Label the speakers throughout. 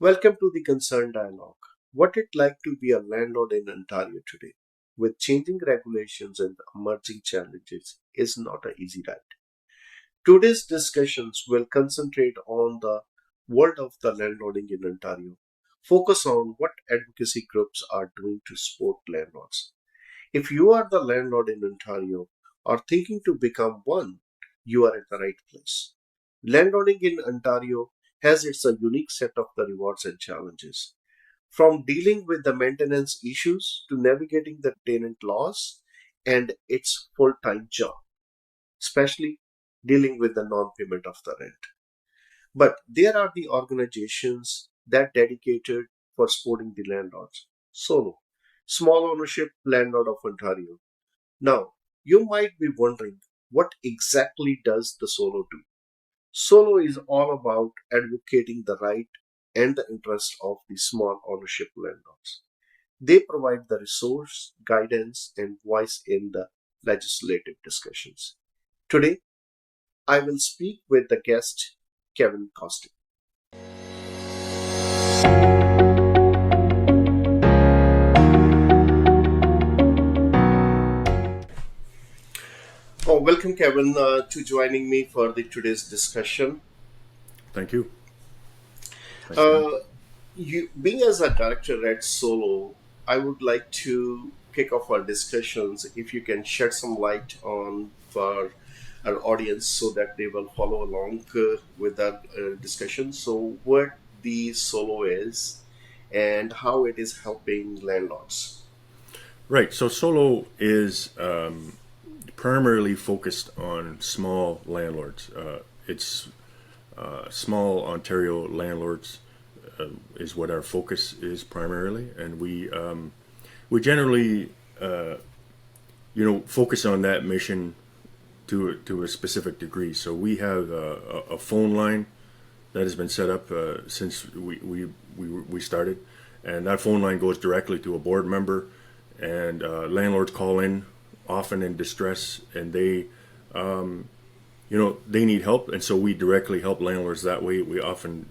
Speaker 1: Welcome to the Concern Dialogue. What it like to be a landlord in Ontario today, with changing regulations and emerging challenges, is not an easy ride. Today's discussions will concentrate on the world of the landlording in Ontario, focus on what advocacy groups are doing to support landlords. If you are the landlord in Ontario or thinking to become one, you are at the right place. Landlording in Ontario has its a unique set of the rewards and challenges. From dealing with the maintenance issues to navigating the tenant laws and its full-time job, especially dealing with the non-payment of the rent. But there are the organizations that dedicated for supporting the landlords. Solo, Small Ownership Landlord of Ontario. Now, you might be wondering, what exactly does the Solo do? Solo is all about advocating the right and the interest of the small ownership landlords. They provide the resource, guidance, and voice in the legislative discussions. Today, I will speak with the guest, Kevin Costain. Oh, welcome, Kevin, to joining me for the today's discussion.
Speaker 2: Thank you. Thanks for having
Speaker 1: Uh, you, being as a director at Solo, I would like to kick off our discussions. If you can shed some light on for our audience, so that they will follow along with that discussion. So, what the Solo is, and how it is helping landlords.
Speaker 2: Right. So Solo is primarily focused on small landlords. It's small Ontario landlords is what our focus is primarily, and we generally focus on that mission to a specific degree. So we have a phone line that has been set up since we started, and that phone line goes directly to a board member, and landlords call in often in distress, and they need help, and so we directly help landlords that way. We often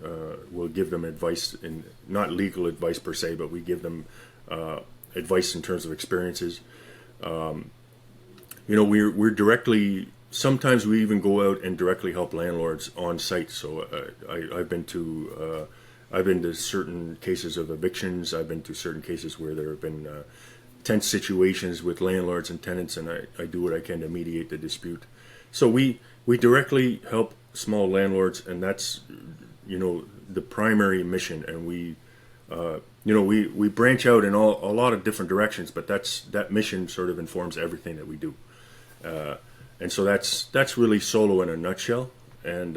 Speaker 2: will give them advice, in not legal advice per se, but we give them advice in terms of experiences. We're directly. Sometimes we even go out and directly help landlords on site. So I've been to certain cases of evictions. I've been to certain cases where there have been tense situations with landlords and tenants, and I do what I can to mediate the dispute. So we directly help small landlords, and that's the primary mission. And we branch out in a lot of different directions, but that mission sort of informs everything that we do. And so that's really Solo in a nutshell. And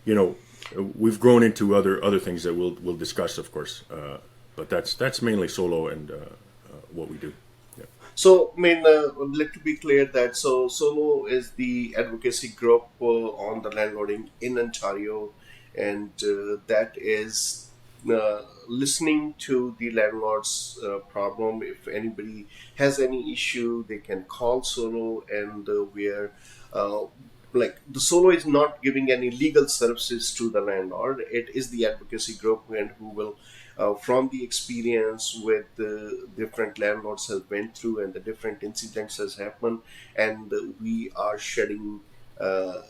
Speaker 2: you know, we've grown into other things that we'll discuss, of course. But that's mainly Solo and what we do. Yeah.
Speaker 1: So, I mean, let to be clear that Solo is the advocacy group on the landlording in Ontario, and that is listening to the landlord's problem. If anybody has any issue, they can call Solo, and we're uh, like the Solo is not giving any legal services to the landlord. It is the advocacy group and who will from the experience with the different landlords has went through and the different incidents has happened, and we are shedding uh,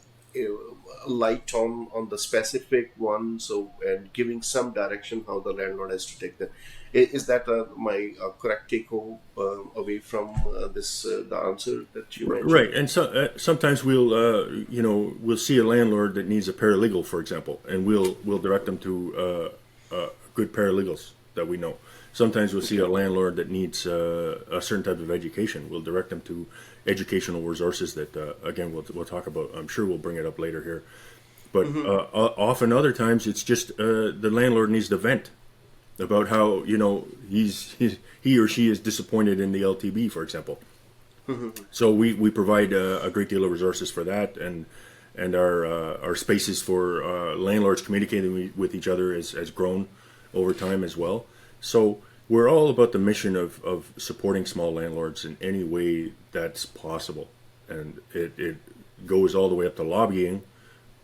Speaker 1: light on the specific one, so and giving some direction how the landlord has to take that. Is that my correct take home away from this the answer that you mentioned?
Speaker 2: Right, and sometimes we'll see a landlord that needs a paralegal, for example, and we'll direct them to good paralegals that we know. Sometimes we'll see
Speaker 1: Okay.
Speaker 2: a landlord that needs a certain type of education. We'll direct them to educational resources that again we'll talk about. I'm sure we'll bring it up later here. But
Speaker 1: Hmm.
Speaker 2: often other times it's just the landlord needs to vent about how he or she is disappointed in the LTB, for example.
Speaker 1: Hmm.
Speaker 2: So we provide a great deal of resources for that, and our spaces for landlords communicating with each other has grown over time as well. So we're all about the mission of supporting small landlords in any way that's possible, and it goes all the way up to lobbying,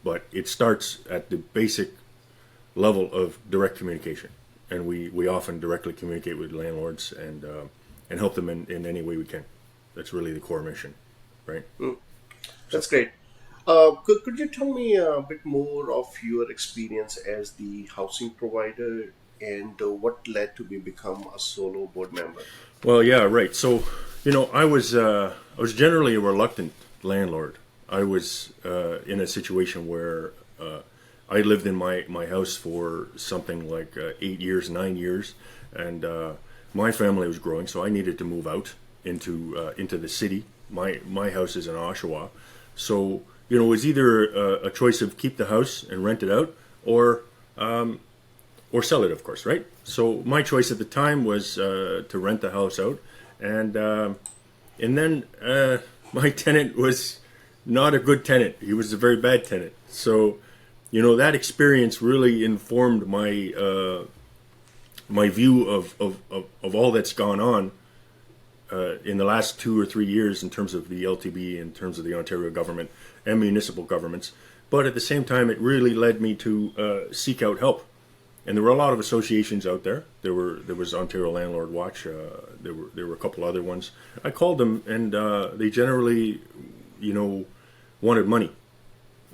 Speaker 2: but it starts at the basic level of direct communication, and we often directly communicate with landlords and help them in any way we can. That's really the core mission, right?
Speaker 1: Mm,
Speaker 2: So,
Speaker 1: that's great. Could you tell me a bit more of your experience as the housing provider and what led to be become a solo board member?
Speaker 2: well, yeah, right. So, I was generally a reluctant landlord. I was in a situation where I lived in my house for something like 8 years, 9 years, and my family was growing, so I needed to move out into the city. My house is in Oshawa, so it was either a choice of keep the house and rent it out, or or sell it, of course, right? So my choice at the time was to rent the house out, and then my tenant was not a good tenant. He was a very bad tenant. So that experience really informed my view of all that's gone on in the last 2 or 3 years in terms of the LTB, in terms of the Ontario government and municipal governments. But at the same time, it really led me to seek out help. And there were a lot of associations out there. There was Ontario Landlord Watch. There were a couple other ones. I called them, and they generally, wanted money,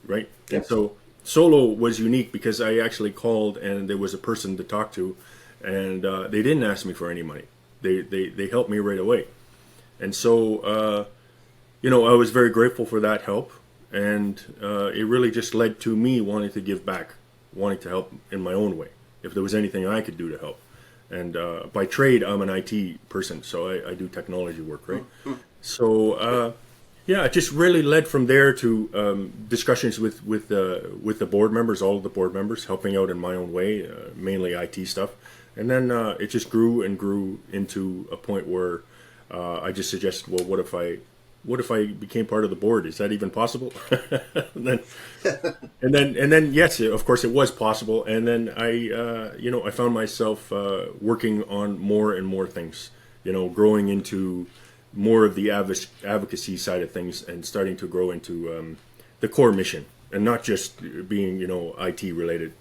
Speaker 2: right? And
Speaker 1: Yes.
Speaker 2: so solo was unique because I actually called, and there was a person to talk to, and they didn't ask me for any money. They helped me right away, and so I was very grateful for that help, and it really just led to me wanting to give back, wanting to help in my own way, if there was anything I could do to help. And by trade, I'm an IT person, so I do technology work, right? So yeah, it just really led from there to discussions with the board members, all of the board members, helping out in my own way, mainly IT stuff, and then it just grew and grew into a point where I just suggested, well, what if I became part of the board? Is that even possible? and then and then yes, of course it was possible. And then I found myself working on more and more things. Growing into more of the advocacy side of things and starting to grow into the core mission, and not just being IT related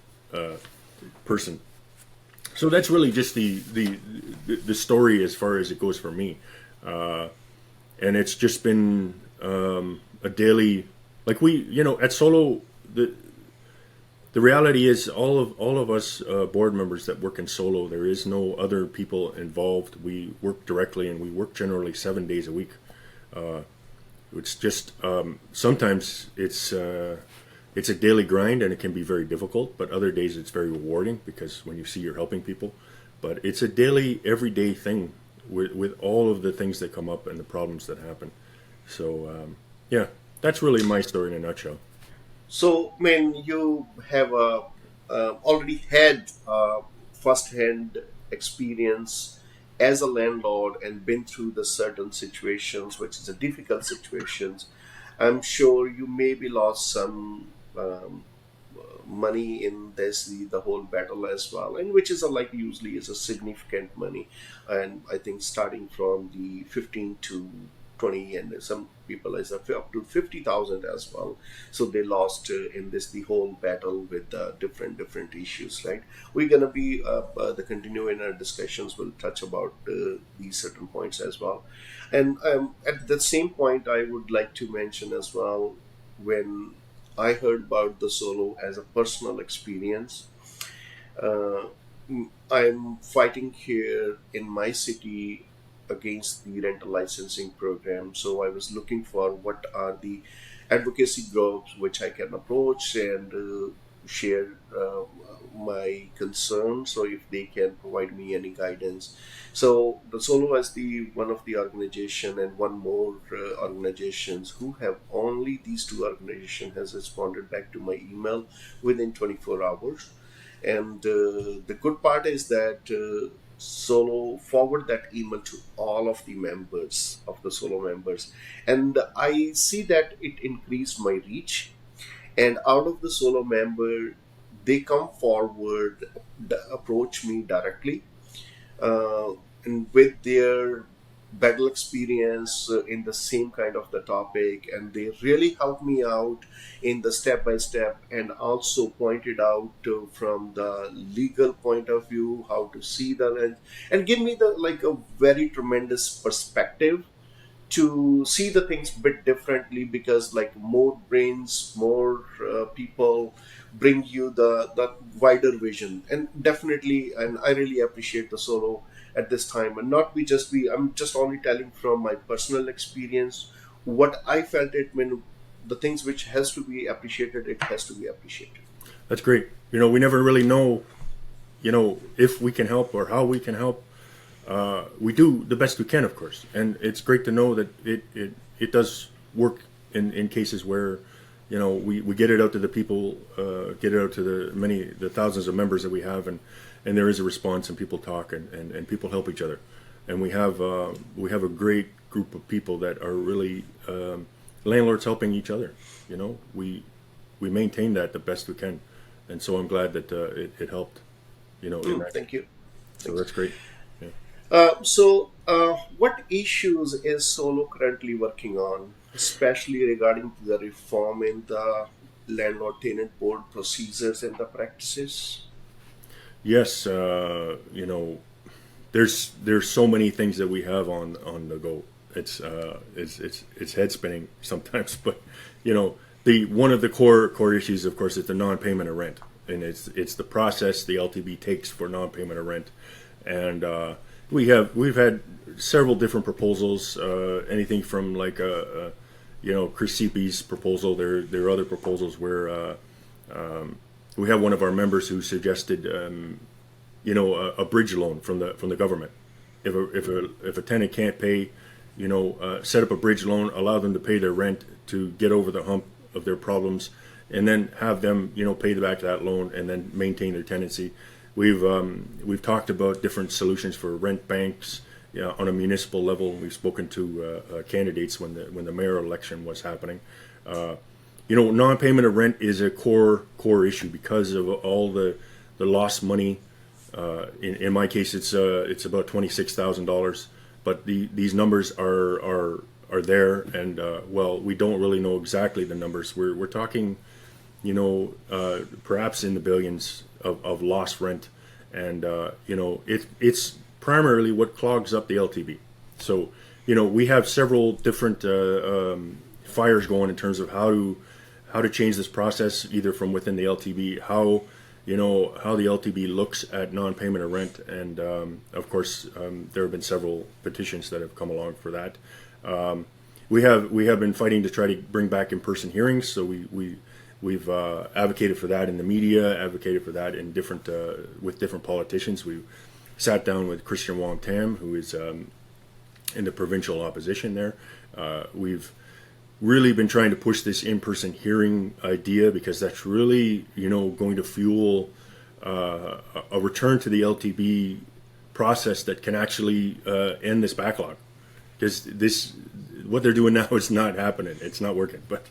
Speaker 2: person. So that's really just the story as far as it goes for me. And it's just been a daily, like at Solo, the reality is all of us board members that work in Solo, there is no other people involved. We work directly, and we work generally 7 days a week. It's just sometimes it's a daily grind, and it can be very difficult, but other days it's very rewarding because when you see you're helping people. But it's a daily, everyday thing with all of the things that come up and the problems that happen. So yeah, that's really my story in a nutshell.
Speaker 1: So, you have already had first-hand experience as a landlord and been through the certain situations, which is a difficult situations. I'm sure you maybe lost some money in this the whole battle as well, and which is a, like usually is a significant money, and I think starting from the 15 to 20, and some people is up to 50,000 as well. So they lost in this the whole battle with different issues, right? We're gonna be the continuing our discussions will touch about these certain points as well. And at the same point I would like to mention as well, when I heard about the solo as a personal experience. Uh, I'm fighting here in my city against the rental licensing program. So I was looking for what are the advocacy groups which I can approach and share my concerns. So if they can provide me any guidance. So the Solo as the one of the organization and one more organizations who have only these two organization has responded back to my email within 24 hours. And the good part is that Solo forward that email to all of the members of the Solo members, and I see that it increased my reach. And out of the Solo member, they come forward, approach me directly, uh, and with their battle experience in the same kind of the topic, and they really helped me out in the step by step, and also pointed out from the legal point of view how to see the lens, and give me the like a very tremendous perspective to see the things bit differently, because like more brains, more people bring you the wider vision. And definitely, and I really appreciate the solo at this time, and not be just be I'm just only telling from my personal experience what I felt it when the things which has to be appreciated, it has to be appreciated.
Speaker 2: That's great. We never really know, if we can help or how we can help. We do the best we can, of course, and it's great to know that it does work in cases where we get it out to the people, get it out to the thousands of members that we have, and there is a response, and people talk, and people help each other, and we have a great group of people that are really landlords helping each other. We maintain that the best we can, and so I'm glad that it helped. In that.
Speaker 1: Thank you.
Speaker 2: So that's great. Yeah.
Speaker 1: What issues is Solo currently working on, especially regarding the reform in the landlord-tenant board procedures and the practices?
Speaker 2: Yes, there's so many things that we have on the go. It's head spinning sometimes, but the one of the core issues, of course, is the non-payment of rent, and it's the process the LTB takes for non-payment of rent, and we've had several different proposals, anything from like Chris Seepy's proposal. There are other proposals where we have one of our members who suggested a bridge loan from the government. If a tenant can't pay, set up a bridge loan, allow them to pay their rent to get over the hump of their problems, and then have them pay back that loan and then maintain their tenancy. We've talked about different solutions for rent banks on a municipal level. We've spoken to candidates when the mayoral election was happening. Non-payment of rent is a core issue because of all the lost money. In my case, it's about $26,000, but these numbers are there, and we don't really know exactly the numbers. We're talking, perhaps in the billions of lost rent, and it's primarily what clogs up the LTV. So we have several different fires going in terms of how to change this process, either from within the LTV, how the LTV looks at non-payment of rent, and of course there have been several petitions that have come along for that. We have been fighting to try to bring back in-person hearings, so we've advocated for that in the media, advocated for that in different with different politicians. We sat down with Christian Wong Tam, who is in the provincial opposition there. We've really been trying to push this in-person hearing idea, because that's really going to fuel a return to the LTB process that can actually end this backlog, because what they're doing now is not happening. It's not working. But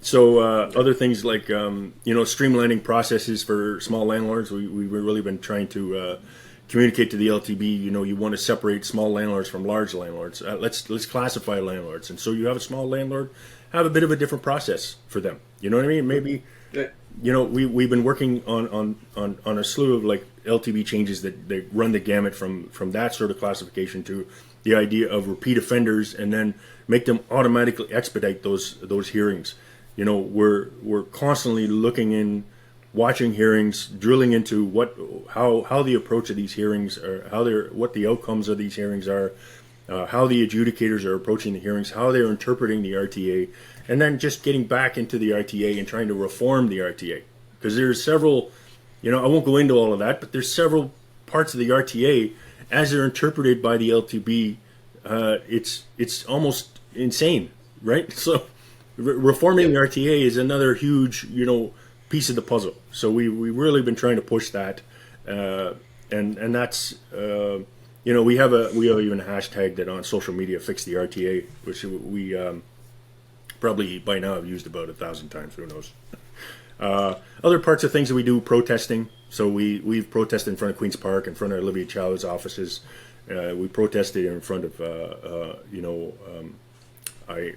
Speaker 2: so other things like streamlining processes for small landlords. We've really been trying to communicate to the LTB. You want to separate small landlords from large landlords. Let's classify landlords, and so you have a small landlord, have a bit of a different process for them. You know what I mean? Maybe we've been working on a slew of like LTB changes that they run the gamut from that sort of classification to the idea of repeat offenders, and then make them automatically expedite those hearings. We're constantly looking in, watching hearings, drilling into how the approach of these hearings are, what the outcomes of these hearings are, how the adjudicators are approaching the hearings, how they're interpreting the RTA, and then just getting back into the RTA and trying to reform the RTA. Because there's several, I won't go into all of that, but there's several parts of the RTA as they're interpreted by the LTB. It's almost insane, right? So reforming the RTA is another huge, piece of the puzzle. So we've really been trying to push that, and that's we have even a hashtag that on social media, fix the RTA, which we probably by now have used about 1,000 times. Who knows? Other parts of things that we do, protesting. So we've protested in front of Queen's Park, in front of Olivia Chow's offices, We protested in front of, I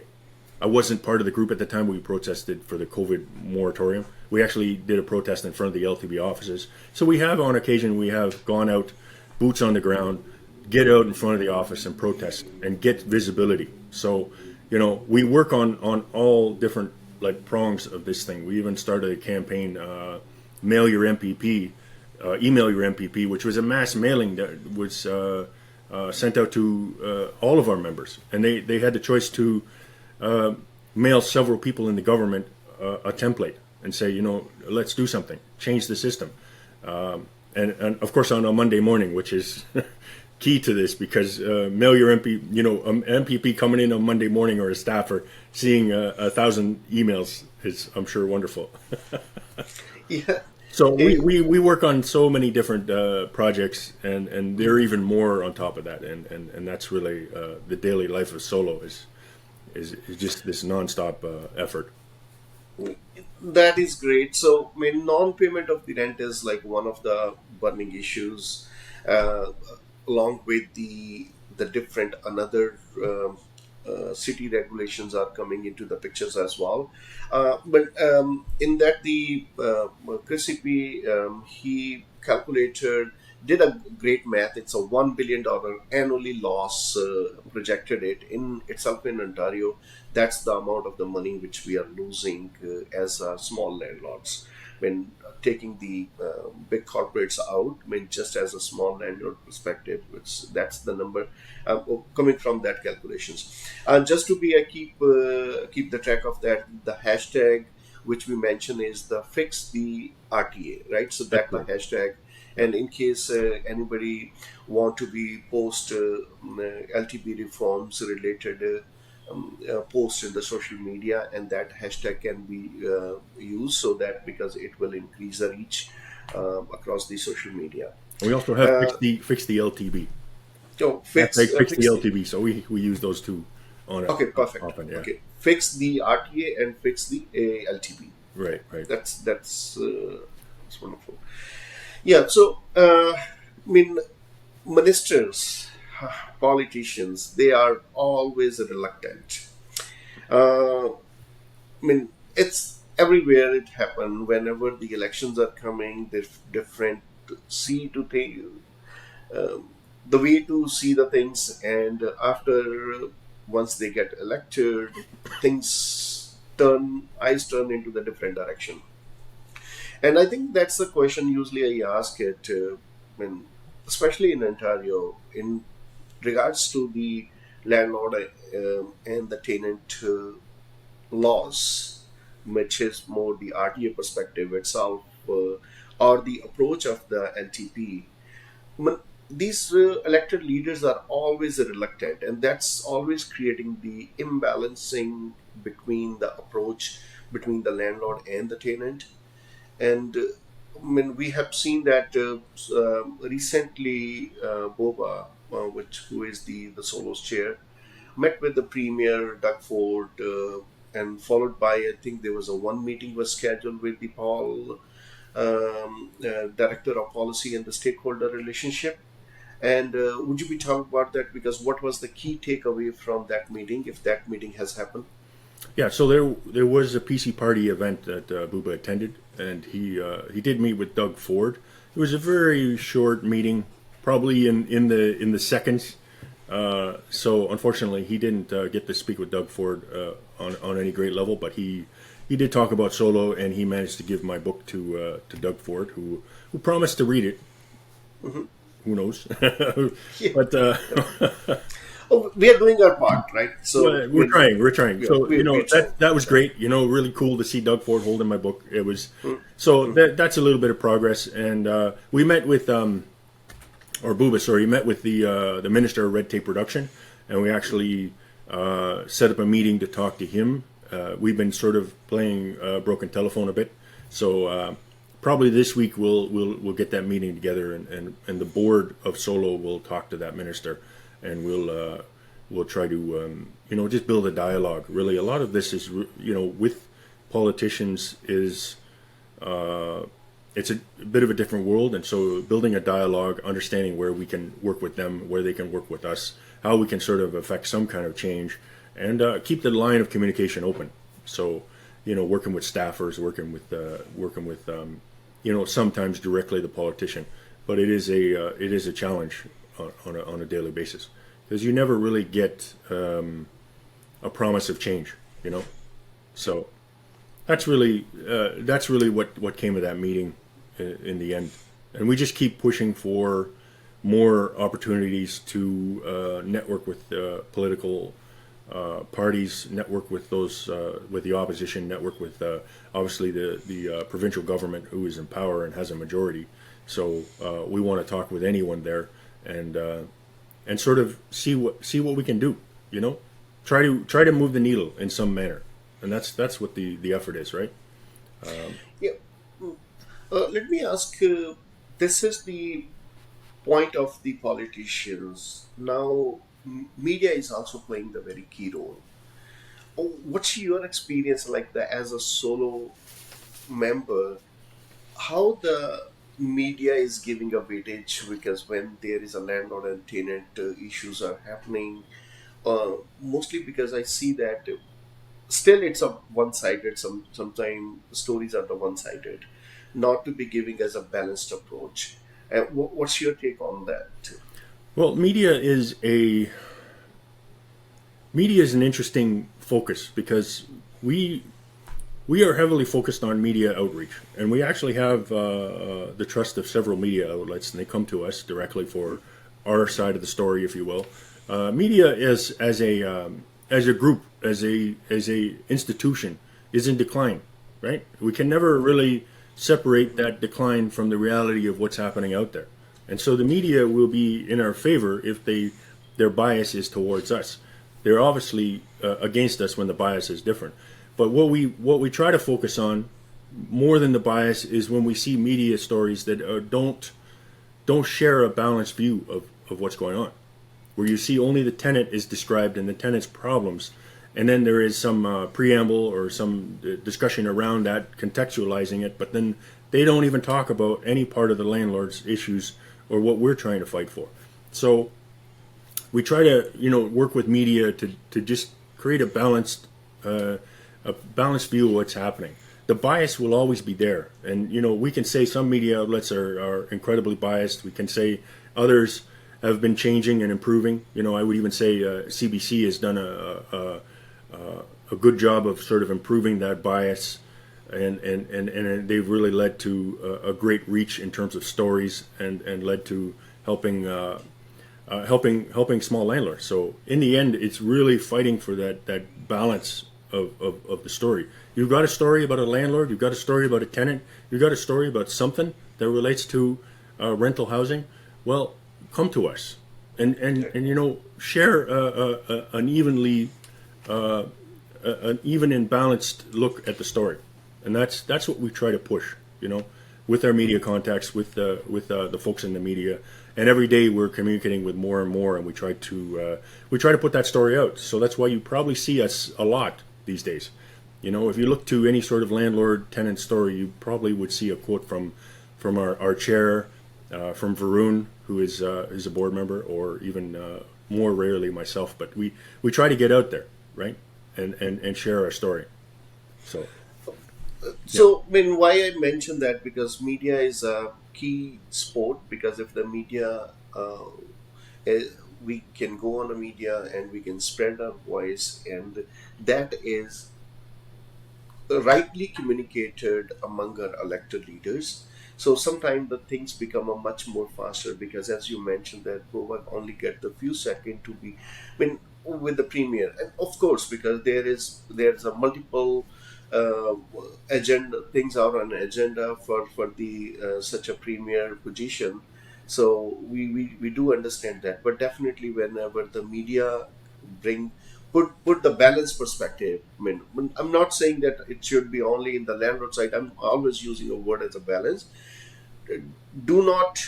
Speaker 2: I wasn't part of the group at the time. We protested for the COVID moratorium. We actually did a protest in front of the LTV offices. So we have, on occasion, we have gone out, boots on the ground, get out in front of the office and protest and get visibility. So, we work on all different like prongs of this thing. We even started a campaign, mail your MPP, email your MPP, which was a mass mailing that was sent out to all of our members, and they had the choice to mail several people in the government a template and say, let's do something, change the system. And of course on a Monday morning, which is key to this, because mail your MP, MPP coming in on Monday morning, or a staffer seeing 1,000 emails is, I'm sure, wonderful.
Speaker 1: Yeah.
Speaker 2: So we work on so many different projects, and there are even more on top of that, and that's really the daily life of Solo is just this nonstop effort.
Speaker 1: That is great. So, I mean, non-payment of the rent is like one of the burning issues, uh, along with the different another city regulations are coming into the pictures as well. But in that, the Chris CP, he calculated, did a great math. It's a $1 billion annually loss projected it in itself in Ontario. That's the amount of the money which we are losing as small landlords when taking the big corporates out. I mean, just as a small landlord perspective, that's the number coming from that calculations. Just to be keep the track of that, the hashtag which we mention is the fix the RTA, right? So
Speaker 2: That's
Speaker 1: that the
Speaker 2: right.
Speaker 1: hashtag. And in case anybody want to be post LTP reforms related post in the social media, and that hashtag can be used, so that because it will increase the reach across the social media.
Speaker 2: We also have
Speaker 1: Uh,
Speaker 2: fix the LTB.
Speaker 1: so
Speaker 2: Fix the
Speaker 1: fix the
Speaker 2: LTB. So we use those two on
Speaker 1: okay, perfect.
Speaker 2: often. Yeah.
Speaker 1: Okay, fix the RTA and fix the LTP.
Speaker 2: Right. Right.
Speaker 1: That's wonderful. Yeah. So I mean, ministers, politicians, they are always reluctant. I mean, it's everywhere. It happen whenever the elections are coming. There's different see to think, the way to see the things, and after once they get elected, things turn eyes turn into the different direction. And I think that's the question usually I ask it when, especially in Ontario, in regards to the landlord and the tenant laws, which is more the RTA perspective itself, or the approach of the LTP. These elected leaders are always reluctant, and that's always creating the imbalancing between the approach between the landlord and the tenant. And I mean, we have seen that recently, Boba, who is the Solos chair, met with the premier Doug Ford, and followed by, I think there was a one meeting was scheduled with the Paul, director of policy and the stakeholder relationship. And would you be talking about that? Because what was the key takeaway from that meeting, if that meeting has happened?
Speaker 2: Yeah, so there was a PC party event that Buba attended, and he did meet with Doug Ford. It was a very short meeting, probably in the seconds. So unfortunately, he didn't get to speak with Doug Ford on any great level, but he did talk about Solo, and he managed to give my book to Doug Ford, who promised to read it.
Speaker 1: Mhm.
Speaker 2: Who knows?
Speaker 1: Yeah.
Speaker 2: But
Speaker 1: Oh, we are doing our part, right? So
Speaker 2: well, we're trying. We're trying.
Speaker 1: yeah,
Speaker 2: So
Speaker 1: we're trying.
Speaker 2: that was great. Really cool to see Doug Ford holding my book. It was
Speaker 1: Mm,
Speaker 2: so
Speaker 1: mm,
Speaker 2: that's a little bit of progress. And we met with or Buba, sorry, met with the Minister of Red Tape Reduction, and we actually set up a meeting to talk to him. We've been sort of playing broken telephone a bit, so probably this week we'll get that meeting together, and the board of Solo will talk to that minister, and we'll try to just build a dialogue. Really, a lot of this is with politicians is it's a bit of a different world, and so building a dialogue, understanding where we can work with them, where they can work with us, how we can sort of affect some kind of change, and keep the line of communication open. So, working with staffers, sometimes directly the politician, but it is a challenge on a daily basis because you never really get a promise of change, you know. So that's really what came of that meeting in the end, and we just keep pushing for more opportunities to network with political parties, network with those with the opposition, network with obviously the provincial government who is in power and has a majority. So we want to talk with anyone there and and sort of see what we can do. You know, try to move the needle in some manner, and that's what the effort is, right?
Speaker 1: Yeah. Mm. Let me ask, this is the point of the politicians. Now, media is also playing the very key role. What's your experience like that as a solo member? How the media is giving a weightage, because when there is a landlord and tenant issues are happening, mostly because I see that still it's a one-sided. Sometimes stories are the one-sided, not to be giving as a balanced approach. What's your take on that?
Speaker 2: Well, media is an interesting focus because we we are heavily focused on media outreach, and we actually have the trust of several media outlets, and they come to us directly for our side of the story, if you will. Media is as a group, as a institution, is in decline, right? We can never really separate that decline from the reality of what's happening out there, and so the media will be in our favor if their bias is towards us. They're obviously against us when the bias is different. But what we try to focus on more than the bias is when we see media stories that don't share a balanced view of what's going on, where you see only the tenant is described and the tenant's problems, and then there is some preamble or some discussion around that, contextualizing it, but then they don't even talk about any part of the landlord's issues or what we're trying to fight for. So we try to work with media to just create a balanced view of what's happening. The bias will always be there, and we can say some media outlets are incredibly biased. We can say others have been changing and improving. I would even say CBC has done a good job of sort of improving that bias, and they've really led to a great reach in terms of stories and led to helping small landlords. So in the end, it's really fighting for that balance of the story. You've got a story about a landlord, you've got a story about a tenant, you've got a story about something that relates to rental housing. Well, come to us and share an even and balanced look at the story, and that's what we try to push. With our media contacts, with the folks in the media, and every day we're communicating with more and more, and we try to put that story out. So that's why you probably see us a lot these days. If you look to any sort of landlord tenant story, you probably would see a quote from our chair, from Varun, who is a board member, or even more rarely myself. But we try to get out there, right, and share our story. So yeah.
Speaker 1: So, I mean, why I mentioned that, because media is a key sport. Because if the media, eh, we can go on the media and we can spread our voice, and that is rightly communicated among our elected leaders. So sometimes the things become a much more faster, because as you mentioned that Gova only get the few seconds to be, I mean, with the premier, and of course because there's a multiple uh, agenda, things are on agenda for the such a premier position. So we do understand that, but definitely whenever the media bring, put the balance perspective. I mean, I'm not saying that it should be only in the landlord side. I'm always using a word as a balance. Do not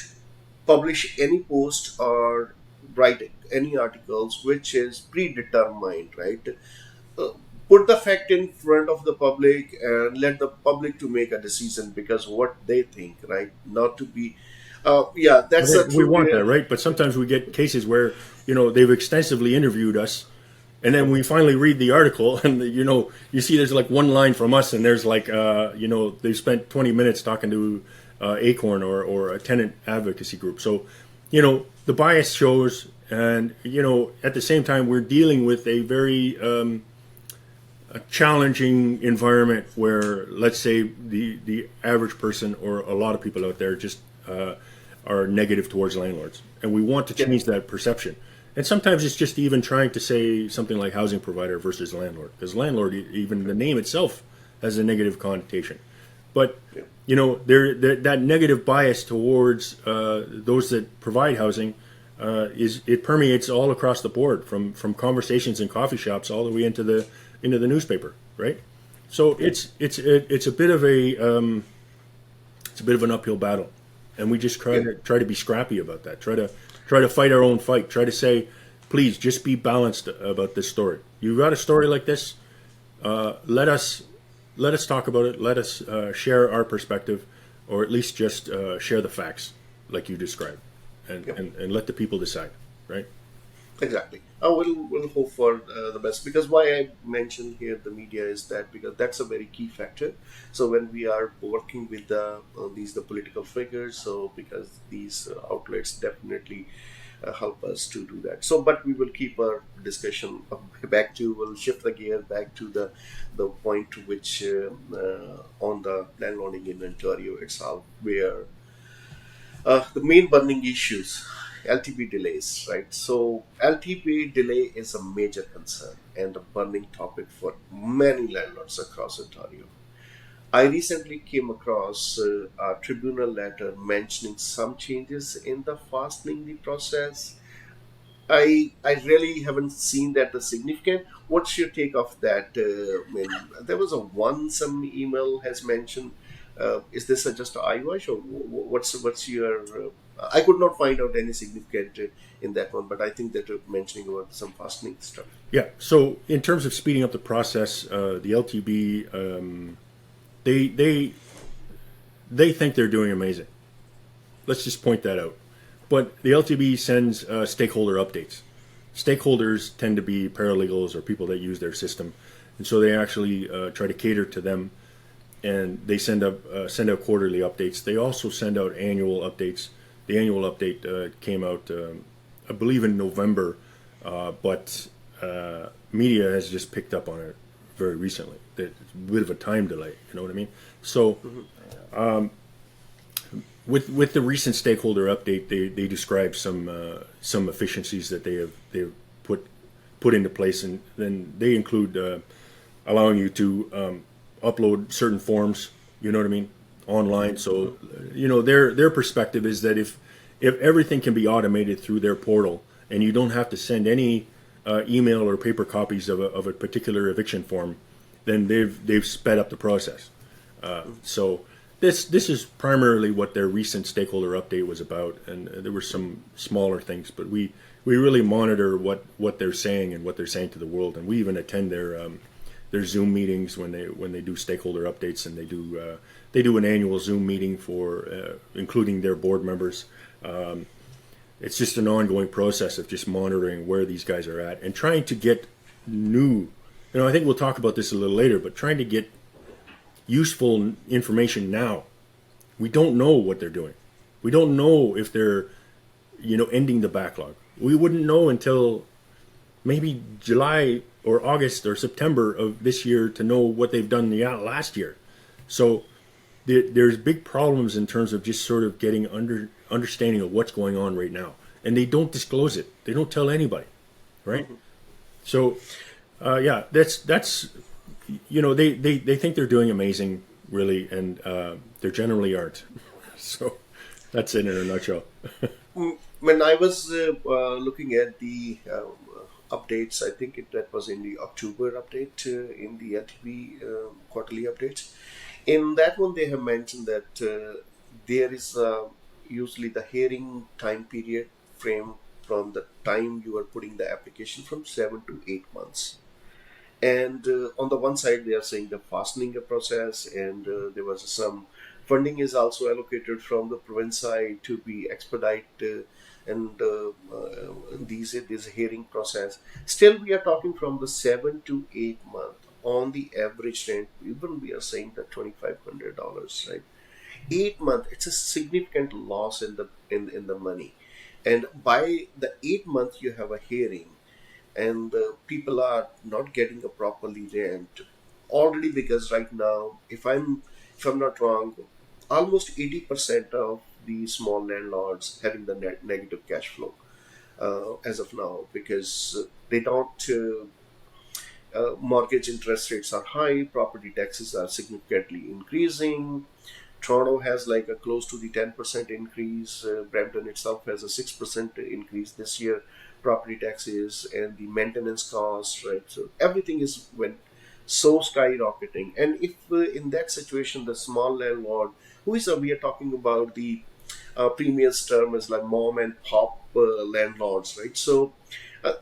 Speaker 1: publish any post or write any articles which is predetermined, right? put the fact in front of the public and let the public to make a decision because what they think, right? Not to be, yeah, that's a
Speaker 2: We want
Speaker 1: truly,
Speaker 2: that, right? But sometimes we get cases where they've extensively interviewed us, and then we finally read the article, and you see there's like one line from us, and there's like they spent 20 minutes talking to Acorn or a tenant advocacy group. So the bias shows, and at the same time we're dealing with a very a challenging environment where, let's say, the average person or a lot of people out there just are negative towards landlords, and we want to
Speaker 1: yeah,
Speaker 2: change that perception. And sometimes it's just even trying to say something like housing provider versus landlord, because landlord, even the name itself, has a negative connotation. But
Speaker 1: yeah,
Speaker 2: that negative bias towards those that provide housing it permeates all across the board, from conversations in coffee shops all the way into the newspaper, right? So
Speaker 1: yeah,
Speaker 2: it's a bit of an uphill battle, and we just
Speaker 1: yeah,
Speaker 2: try to be scrappy about that. Try to fight our own fight. Try to say, please, just be balanced about this story. You got a story like this, let us talk about it. Let us share our perspective, or at least just share the facts, like you described, and,
Speaker 1: yeah.
Speaker 2: and, and let the people decide, right?
Speaker 1: Exactly. We'll hope for the best because why I mentioned here the media is that because that's a very key factor. So when we are working with the political figures, so because these outlets definitely help us to do that. So, but we will keep our discussion back to. We'll shift the gear back to the point to which on the landlording in Ontario itself, where the main burning issues, LTV delays, right? So LTV delay is a major concern and a burning topic for many landlords across Ontario. I recently came across a tribunal letter mentioning some changes in the fastening the process. I really haven't seen that as significant. What's your take of that? I mean, there was a one some email has mentioned. Is this a just a eyewash or what's your? I could not find out any significant in that one, but I think that you're mentioning about some fastening stuff.
Speaker 2: Yeah. So in terms of speeding up the process, the LTB, they they they think they're doing amazing. Let's just point that out. But the LTB sends stakeholder updates. Stakeholders tend to be paralegals or people that use their system, and so they actually try to cater to them, and they send out quarterly updates. They also send out annual updates. The annual update came out, I believe, in November, but media has just picked up on it very recently. It's a bit of a time delay. You know what I mean? So
Speaker 1: Hmm.
Speaker 2: with the recent stakeholder update, they describe some efficiencies that they've put into place, and then they include allowing you to upload certain forms. You know what I mean, online. So their perspective is that if everything can be automated through their portal, and you don't have to send any email or paper copies of a particular eviction form, then they've sped up the process. So this is primarily what their recent stakeholder update was about, and there were some smaller things, but we really monitor what they're saying and what they're saying to the world, and we even attend their Zoom meetings when they do stakeholder updates, and they do an annual Zoom meeting for including their board members. It's just an ongoing process of just monitoring where these guys are at and trying to get new. I think we'll talk about this a little later, but trying to get useful information now. We don't know what they're doing. We don't know if they're, ending the backlog. We wouldn't know until maybe July or August or September of this year to know what they've done last year. So there's big problems in terms of just sort of getting understanding of what's going on right now, and they don't disclose it. They don't tell anybody, right?
Speaker 1: Hmm.
Speaker 2: So yeah, that's they think they're doing amazing, really, and they generally aren't. So that's it in a nutshell.
Speaker 1: When I was looking at the updates, I think that was in the October update in the LTV quarterly updates. In that one, they have mentioned that there is usually the hearing time period frame from the time you are putting the application from 7 to 8 months. And on the one side, they are saying the fastening a process, and there was some funding is also allocated from the province side to be expedite and these hearing process. Still, we are talking from the 7 to 8 month on the average rent. Even we are saying that $2,500, right? 8 month, it's a significant loss in the money. And by the 8 month, you have a hearing, and people are not getting a properly rent already, because right now, if I'm not wrong, almost 80% of the small landlords having the negative cash flow as of now, because they don't mortgage interest rates are high, property taxes are significantly increasing. Toronto has like a close to the 10% increase. Brampton itself has a 6% increase this year. Property taxes and the maintenance costs, right? So everything is went so skyrocketing. And if in that situation, the small landlord, who is we are talking about the previous term is like mom and pop landlords, right? So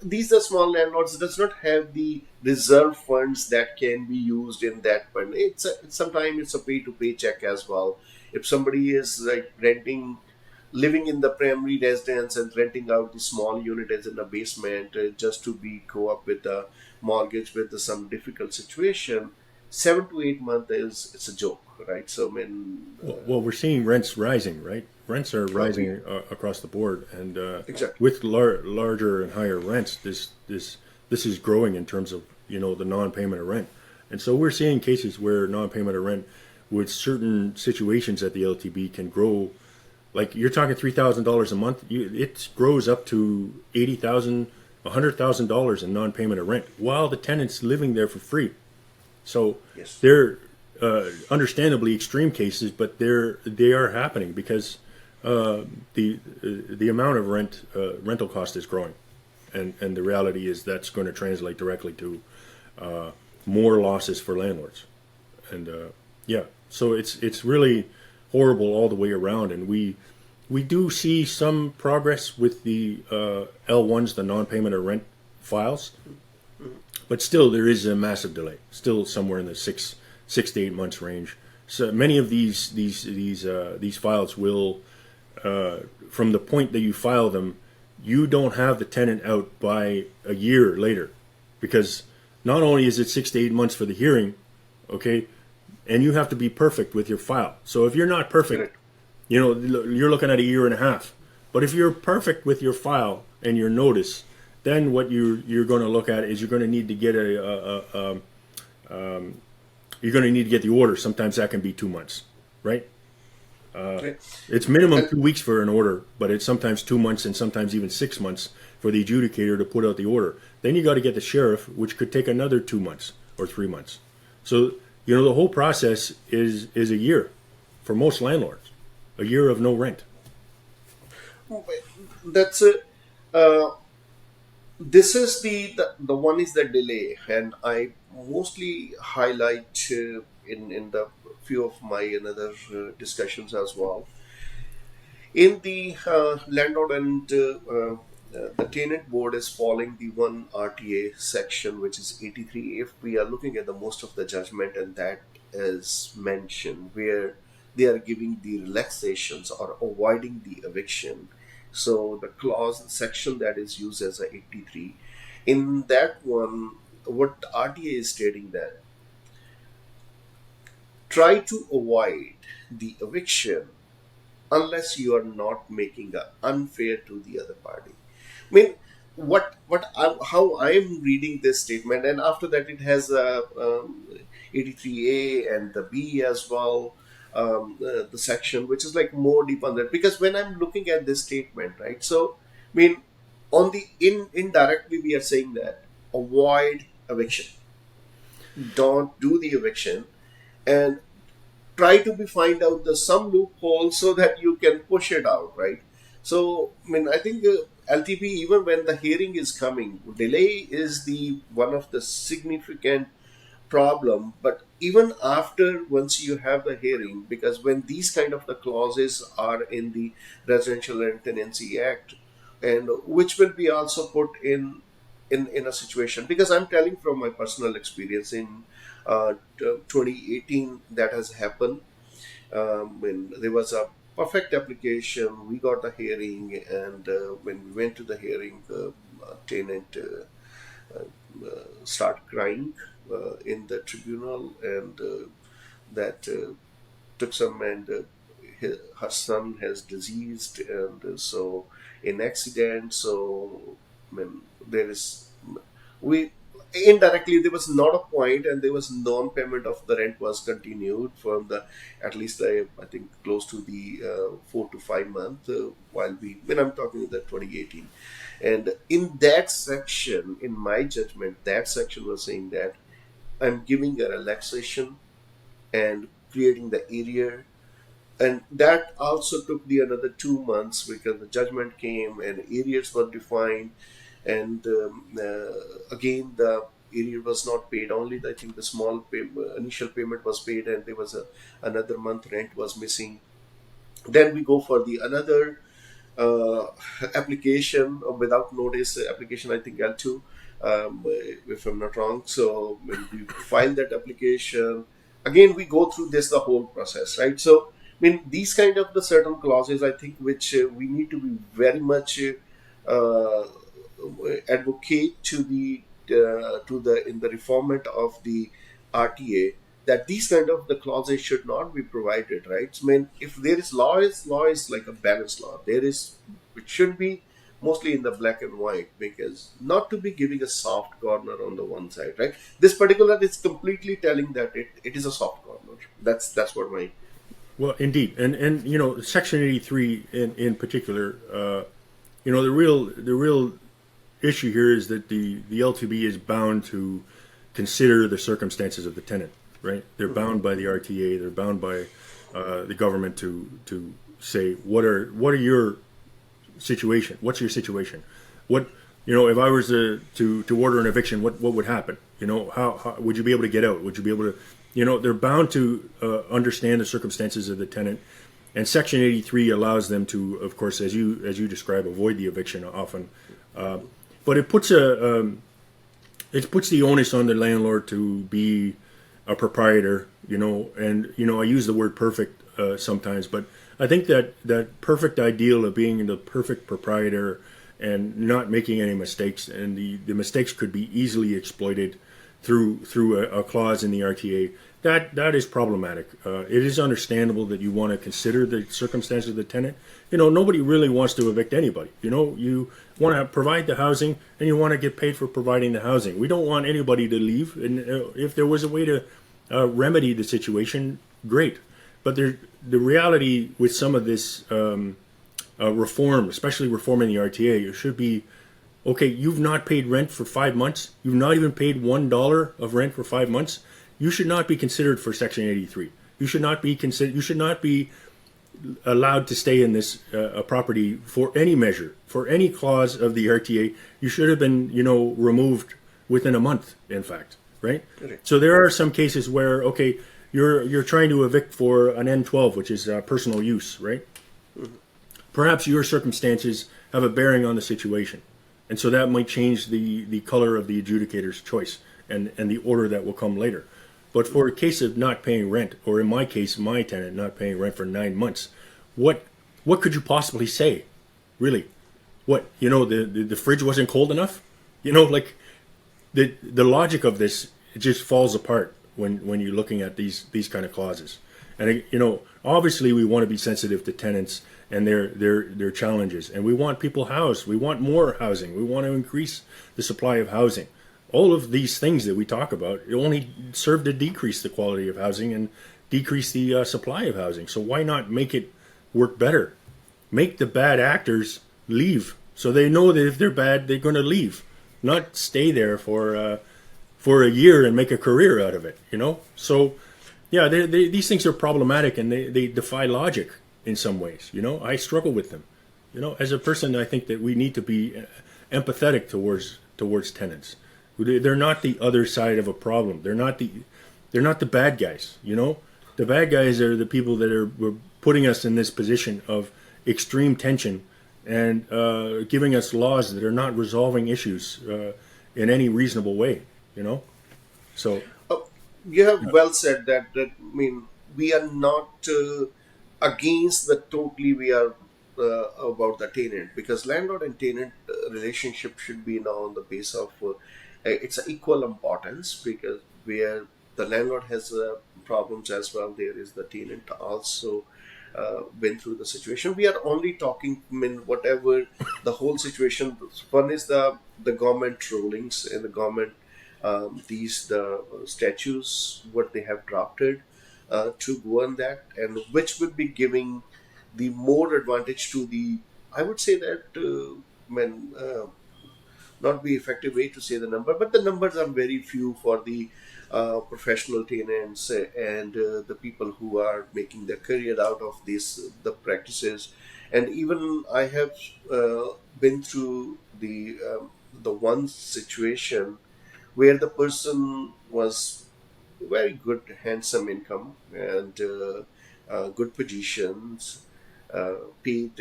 Speaker 1: these are small landlords does not have the reserve funds that can be used in that fund. Sometimes it's a pay to paycheck as well. If somebody is like renting, living in the primary residence and renting out the small unit as in a basement just to be go up with the mortgage with some difficult situation, 7 to 8 months is it's a joke, right? So I mean,
Speaker 2: Well, we're seeing rents rising, right? Rents are
Speaker 1: we
Speaker 2: rising across the board, and
Speaker 1: exactly
Speaker 2: with larger and higher rents, this is growing in terms of the non-payment of rent, and so we're seeing cases where non-payment of rent with certain situations at the LTB can grow. Like you're talking $3,000 a month, it grows up to 80,000, $100,000 in non-payment of rent while the tenant's living there for free. So
Speaker 1: yes.
Speaker 2: they're understandably extreme cases, but they are happening because the amount of rental cost is growing, and the reality is that's going to translate directly to more losses for landlords, and yeah, so it's really horrible all the way around, and we do see some progress with the L1s, the non-payment of rent files, but still there is a massive delay. Still somewhere in the 6 to 8 months range. So many of these files will, from the point that you file them, you don't have the tenant out by a year later, because not only is it 6 to 8 months for the hearing, okay, and you have to be perfect with your file. So if you're not perfect,
Speaker 1: Correct.
Speaker 2: you're looking at a year and a half. But if you're perfect with your file and your notice, then what you're going to look at is you're going to need to get you're going to need to get the order. Sometimes that can be 2 months, right?
Speaker 1: Right.
Speaker 2: It's minimum
Speaker 1: And
Speaker 2: 2 weeks for an order, but it's sometimes 2 months and sometimes even 6 months for the adjudicator to put out the order. Then you got to get the sheriff, which could take another 2 months or 3 months. So the whole process is a year for most landlords, a year of no rent.
Speaker 1: that's a this is the one is the delay, and I mostly highlight in the few of my another discussions as well. In the landlord and the tenant board is following the one RTA section, which is 83. If we are looking at the most of the judgment, and that is mentioned where they are giving the relaxations or avoiding the eviction. So the clause, the section that is used as a 83, in that one, what RTA is stating that try to avoid the eviction unless you are not making it unfair to the other party. I mean, how I am reading this statement, and after that it has a 83A and the B as well, the section which is like more deep on that. Because when I'm looking at this statement, right? So, I mean, on the indirectly we are saying that avoid eviction, don't do the eviction, and try to be find out the some loophole so that you can push it out, right? So I mean, I think LTP, even when the hearing is coming, delay is the one of the significant problem. But even after once you have the hearing, because when these kind of the clauses are in the residential and tenancy act, and which will be also put in in a situation, because I'm telling from my personal experience in 2018 that has happened. When there was a perfect application, we got the hearing, and when we went to the hearing, the tenant start crying in the tribunal, and that took some, and her son has diseased, and so in accident. So when there is, we indirectly, there was not a point, and there was non-payment of the rent was continued from the, at least I think close to the 4 to 5 month, while we, when I'm talking the 2018. And in that section, in my judgment, that section was saying that I'm giving a relaxation and creating the area. And that also took the another 2 months, because the judgment came and areas were defined. And again, the area was not paid, only I think the initial payment was paid, and there was another month rent was missing. Then we go for the another uh, application without notice application, I think L2, if I'm not wrong. So when we file that application, again we go through this the whole process, right? So I mean, these kind of the certain clauses, I think, which we need to be very much advocate to the in the reformment of the RTA, that these kind of the clauses should not be provided, right? I mean, if there is law is like a balanced law. There is, it should be mostly in the black and white, because not to be giving a soft corner on the one side, right? This particular is completely telling that it is a soft corner. That's what my.
Speaker 2: Well, indeed, and Section 83 in particular, the real issue here is that the LTB is bound to consider the circumstances of the tenant, right? They're bound by the RTA. They're bound by the government to say what are your situation? What's your situation? What if I was to order an eviction, what would happen? How would you be able to get out? Would you be able to? They're bound to understand the circumstances of the tenant, and Section 83 allows them to, of course, as you describe, avoid the eviction often. But it puts the onus on the landlord to be a proprietor, and I use the word perfect sometimes, but I think that perfect ideal of being the perfect proprietor and not making any mistakes, and the mistakes could be easily exploited through a clause in the RTA. That is problematic. It is understandable that you want to consider the circumstances of the tenant. Nobody really wants to evict anybody. You want to provide the housing, and you want to get paid for providing the housing. We don't want anybody to leave. And if there was a way to remedy the situation, great. But the reality with some of this reform, especially reforming the RTA, it should be, okay, you've not paid rent for 5 months. You've not even paid $1 of rent for 5 months. You should not be considered for Section 83. You should not be considered. You should not be allowed to stay in this property for any measure, for any clause of the RTA. You should have been, removed within a month. In fact, right?
Speaker 1: Okay.
Speaker 2: So there are some cases where, okay, you're trying to evict for an N12, which is personal use, right? Mm-hmm. Perhaps your circumstances have a bearing on the situation, and so that might change the color of the adjudicator's choice and the order that will come later. But for a case of not paying rent, or in my case, my tenant not paying rent for 9 months, what could you possibly say? Really? What, the fridge wasn't cold enough? Like the logic of this, it just falls apart when you're looking at these kind of clauses. And obviously we want to be sensitive to tenants and their challenges, and we want people housed. We want more housing. We want to increase the supply of housing. All of these things that we talk about, it only serve to decrease the quality of housing and decrease the supply of housing. So why not make it work better? Make the bad actors leave, so they know that if they're bad, they're going to leave, not stay there for a year and make a career out of it. So yeah, these things are problematic, and they defy logic in some ways. I struggle with them. As a person, I think that we need to be empathetic towards tenants. They're not the other side of a problem. They're not the bad guys. The bad guys are the people that are putting us in this position of extreme tension and giving us laws that are not resolving issues. in any reasonable way, you know. So
Speaker 1: Uh, you have well said that. That I mean, we are not against the totally. We are about the tenant, because landlord and tenant relationship should be now on the base of it's an equal importance, because where the landlord has problems as well, there is the tenant also been through the situation. We are only talking, I mean, whatever the whole situation. One is the government rulings and the government these the statutes what they have drafted to govern that, and which would be giving the more advantage to the, I would say that when not be effective way to say the number, but the numbers are very few for the professional tenants and the people who are making their career out of this the practices. And even I have been through the one situation where the person was very good, handsome income and good positions, paid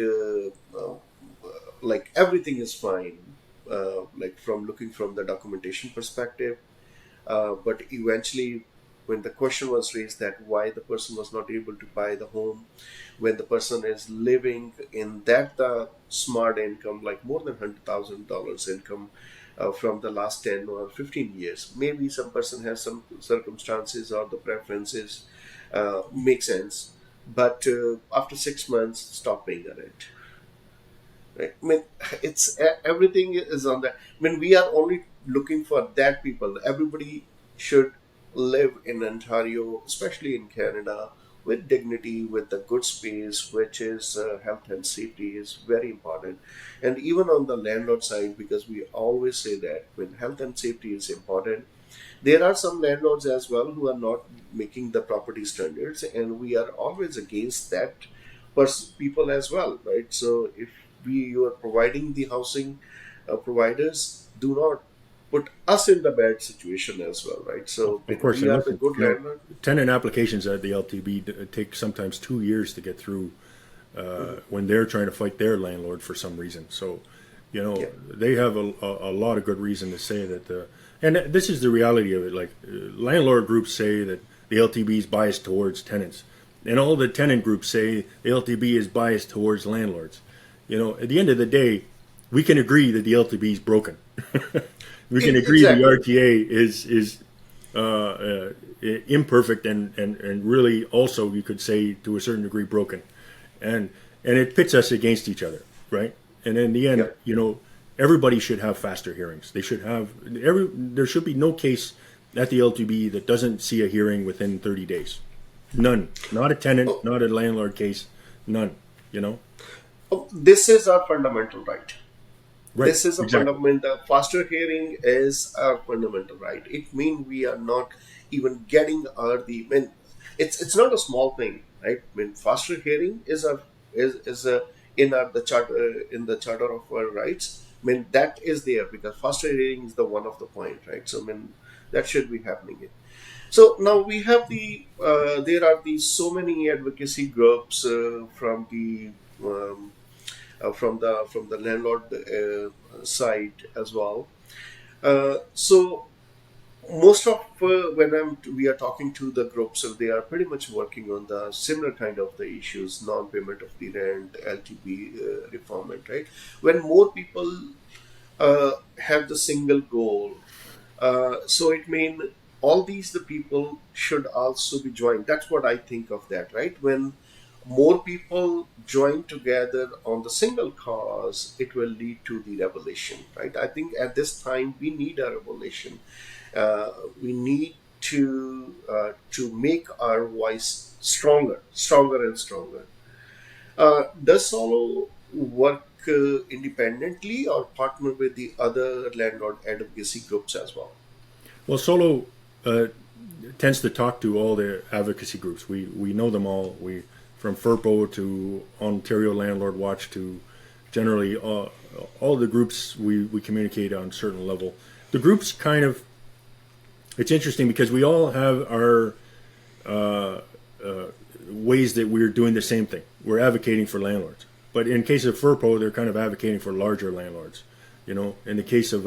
Speaker 1: like everything is fine, like from looking from the documentation perspective. But eventually, when the question was raised that why the person was not able to buy the home, when the person is living in that smart income, like more than $100,000 income from the last 10 or 15 years, maybe some person has some circumstances or the preferences make sense, but after 6 months, stop paying the rent. Right? I mean, everything is on that. I mean, we are only looking for that people. Everybody should live in Ontario, especially in Canada, with dignity, with the good space, which is health and safety is very important. And even on the landlord side, because we always say that when health and safety is important, there are some landlords as well who are not making the property standards, and we are always against that people as well, right? So if you are providing the housing providers, do not put us in the bad situation as well, right? So
Speaker 2: of
Speaker 1: when
Speaker 2: course,
Speaker 1: we
Speaker 2: and
Speaker 1: are the
Speaker 2: listen,
Speaker 1: good landlord.
Speaker 2: tenant applications at the LTB take sometimes 2 years to get through
Speaker 1: Mhm.
Speaker 2: when they're trying to fight their landlord for some reason. So,
Speaker 1: Yeah.
Speaker 2: they have a lot of good reason to say that. And this is the reality of it. Like landlord groups say that the LTB is biased towards tenants, and all the tenant groups say the LTB is biased towards landlords. At the end of the day, we can agree that the LTB is broken. We can agree the
Speaker 1: Exactly.
Speaker 2: RTA is imperfect and really also you could say to a certain degree broken, and it pits us against each other, right? And in the
Speaker 1: Yeah.
Speaker 2: end, everybody should have faster hearings. They should have there should be no case at the LTB that doesn't see a hearing within 30 days. None. Not a tenant,
Speaker 1: Oh,
Speaker 2: not a landlord case. None. You know.
Speaker 1: oh, this is our fundamental right.
Speaker 2: Right.
Speaker 1: This is a
Speaker 2: Exactly.
Speaker 1: fundamental. Foster hearing is our fundamental right. It means we are not even getting our the. I mean, it's not a small thing, right? I mean, foster hearing is a in our the charter in the charter of our rights. I mean, that is there because foster hearing is the one of the point, right? So I mean, that should be happening. So now we have there are these so many advocacy groups from the landlord side as well. So most of when we are talking to the groups, so they are pretty much working on the similar kind of the issues, non-payment of the rent, LTB reformment, right? When more people have the single goal, so it means all these the people should also be joined. That's what I think of that, right? When more people join together on the single cause, it will lead to the revelation, right? I think at this time we need a revelation. We need to make our voice stronger, stronger and stronger. Does Solo work independently or partner with the other landlord advocacy groups as well?
Speaker 2: Well, Solo uh, tends to talk to all the advocacy groups. We know them all. We from FERPO to Ontario Landlord Watch to generally all the groups we communicate on a certain level. The groups kind of it's interesting because we all have our ways that we're doing the same thing. We're advocating for landlords, but in case of FERPO, they're kind of advocating for larger landlords. In the case of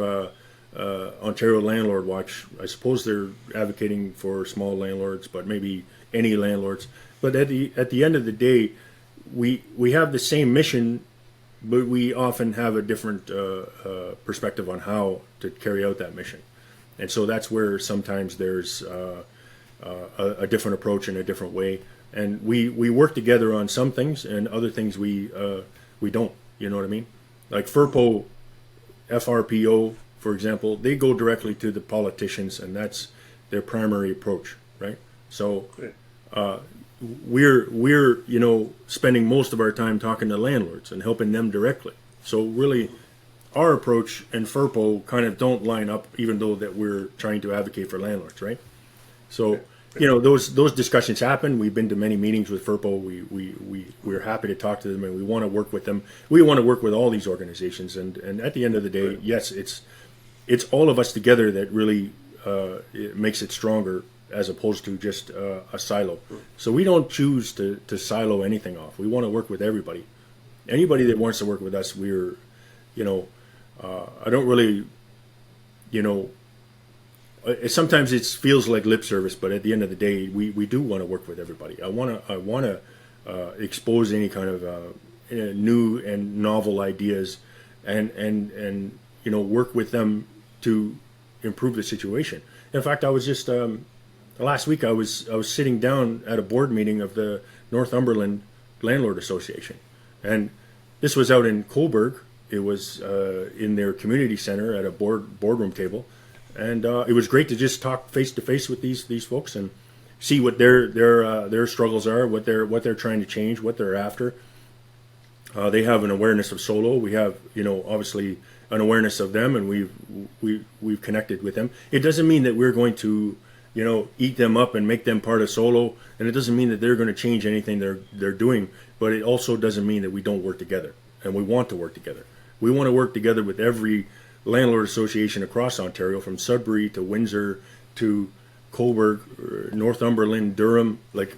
Speaker 2: Ontario Landlord Watch, I suppose they're advocating for small landlords, but maybe any landlords. But at the end of the day, we have the same mission, but we often have a different perspective on how to carry out that mission. And so that's where sometimes there's a different approach and a different way. And we work together on some things, and other things we don't. You know what I mean? Like FRPO, for example, they go directly to the politicians, and that's their primary approach, right? So we're spending most of our time talking to landlords and helping them directly. So really, our approach and FRPO kind of don't line up, even though that we're trying to advocate for landlords, right? So those discussions happen. We've been to many meetings with FRPO. We're happy to talk to them, and we want to work with them. We want to work with all these organizations, and at the end of the day, yes, it's all of us together that really it makes it stronger, as opposed to just a silo. So we don't choose to silo anything off. We want to work with everybody. Anybody that wants to work with us, we're, I don't really, sometimes it feels like lip service, but at the end of the day, we do want to work with everybody. I want to expose any kind of new and novel ideas, and work with them to improve the situation. In fact, I was just last week I was sitting down at a board meeting of the Northumberland Landlord Association, and this was out in Cobourg. It was in their community center at a boardroom table. And it was great to just talk face to face with these folks and see what their struggles are, what they're trying to change, what they're after. They have an awareness of solo. We have obviously an awareness of them, and we've connected with them. It doesn't mean that we're going to eat them up and make them part of solo, and it doesn't mean that they're going to change anything they're doing. But it also doesn't mean that we don't work together, and we want to work together. We want to work together with every landlord association across Ontario, from Sudbury to Windsor to Cobourg, Northumberland, Durham. It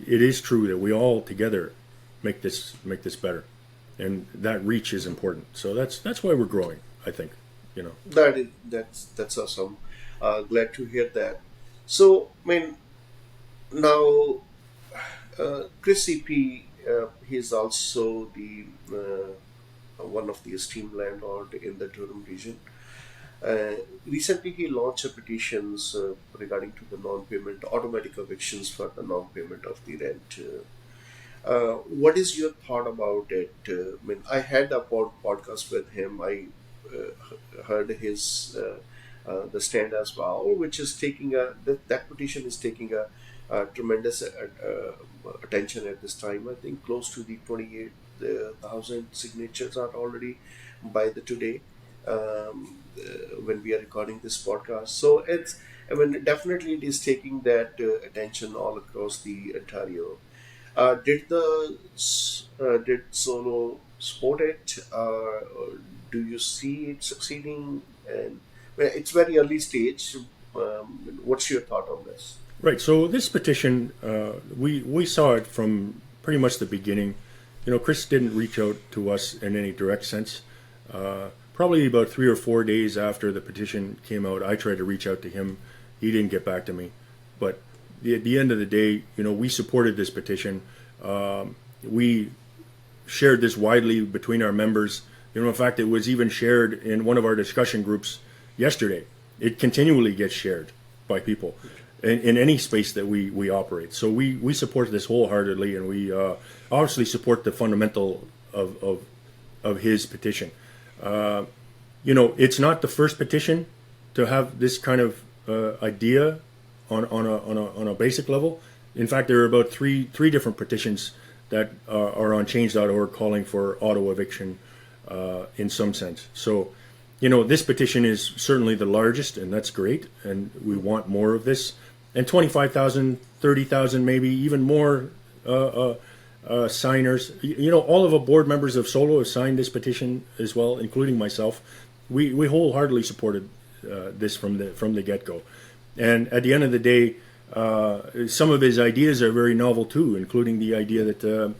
Speaker 2: is true that we all together make this better, and that reach is important. So that's why we're growing, I think.
Speaker 1: That's awesome. Glad to hear that. So now Chris CP, he's also the one of the esteemed landlord in the Durham region. Recently, he launched a petitions regarding to the non-payment, automatic evictions for the non-payment of the rent. What is your thought about it? I had a podcast with him. I heard his the stand as well, which is taking that petition is taking a tremendous attention at this time. I think close to the 28,000 signatures are already by the today when we are recording this podcast. So definitely it is taking that attention all across the Ontario. Did Solo support it? Or do you see it succeeding? And it's very early stage. What's your thought on this?
Speaker 2: Right. So this petition, we saw it from pretty much the beginning. Chris didn't reach out to us in any direct sense. Probably about 3 or 4 days after the petition came out, I tried to reach out to him. He didn't get back to me. But at the end of the day, we supported this petition. We shared this widely between our members. In fact, it was even shared in one of our discussion groups yesterday. It continually gets shared by people in any space that we operate. So we support this wholeheartedly, and we obviously support the fundamental of his petition. It's not the first petition to have this kind of idea on a basic level. In fact, there are about three different petitions that are on change.org calling for auto eviction in some sense. So, this petition is certainly the largest, and that's great, and we want more of this. And 25,000, 30,000, maybe even more signers. All of the board members of Solo have signed this petition as well, including myself. We wholeheartedly supported this from the get-go. And at the end of the day, some of his ideas are very novel too, including the idea that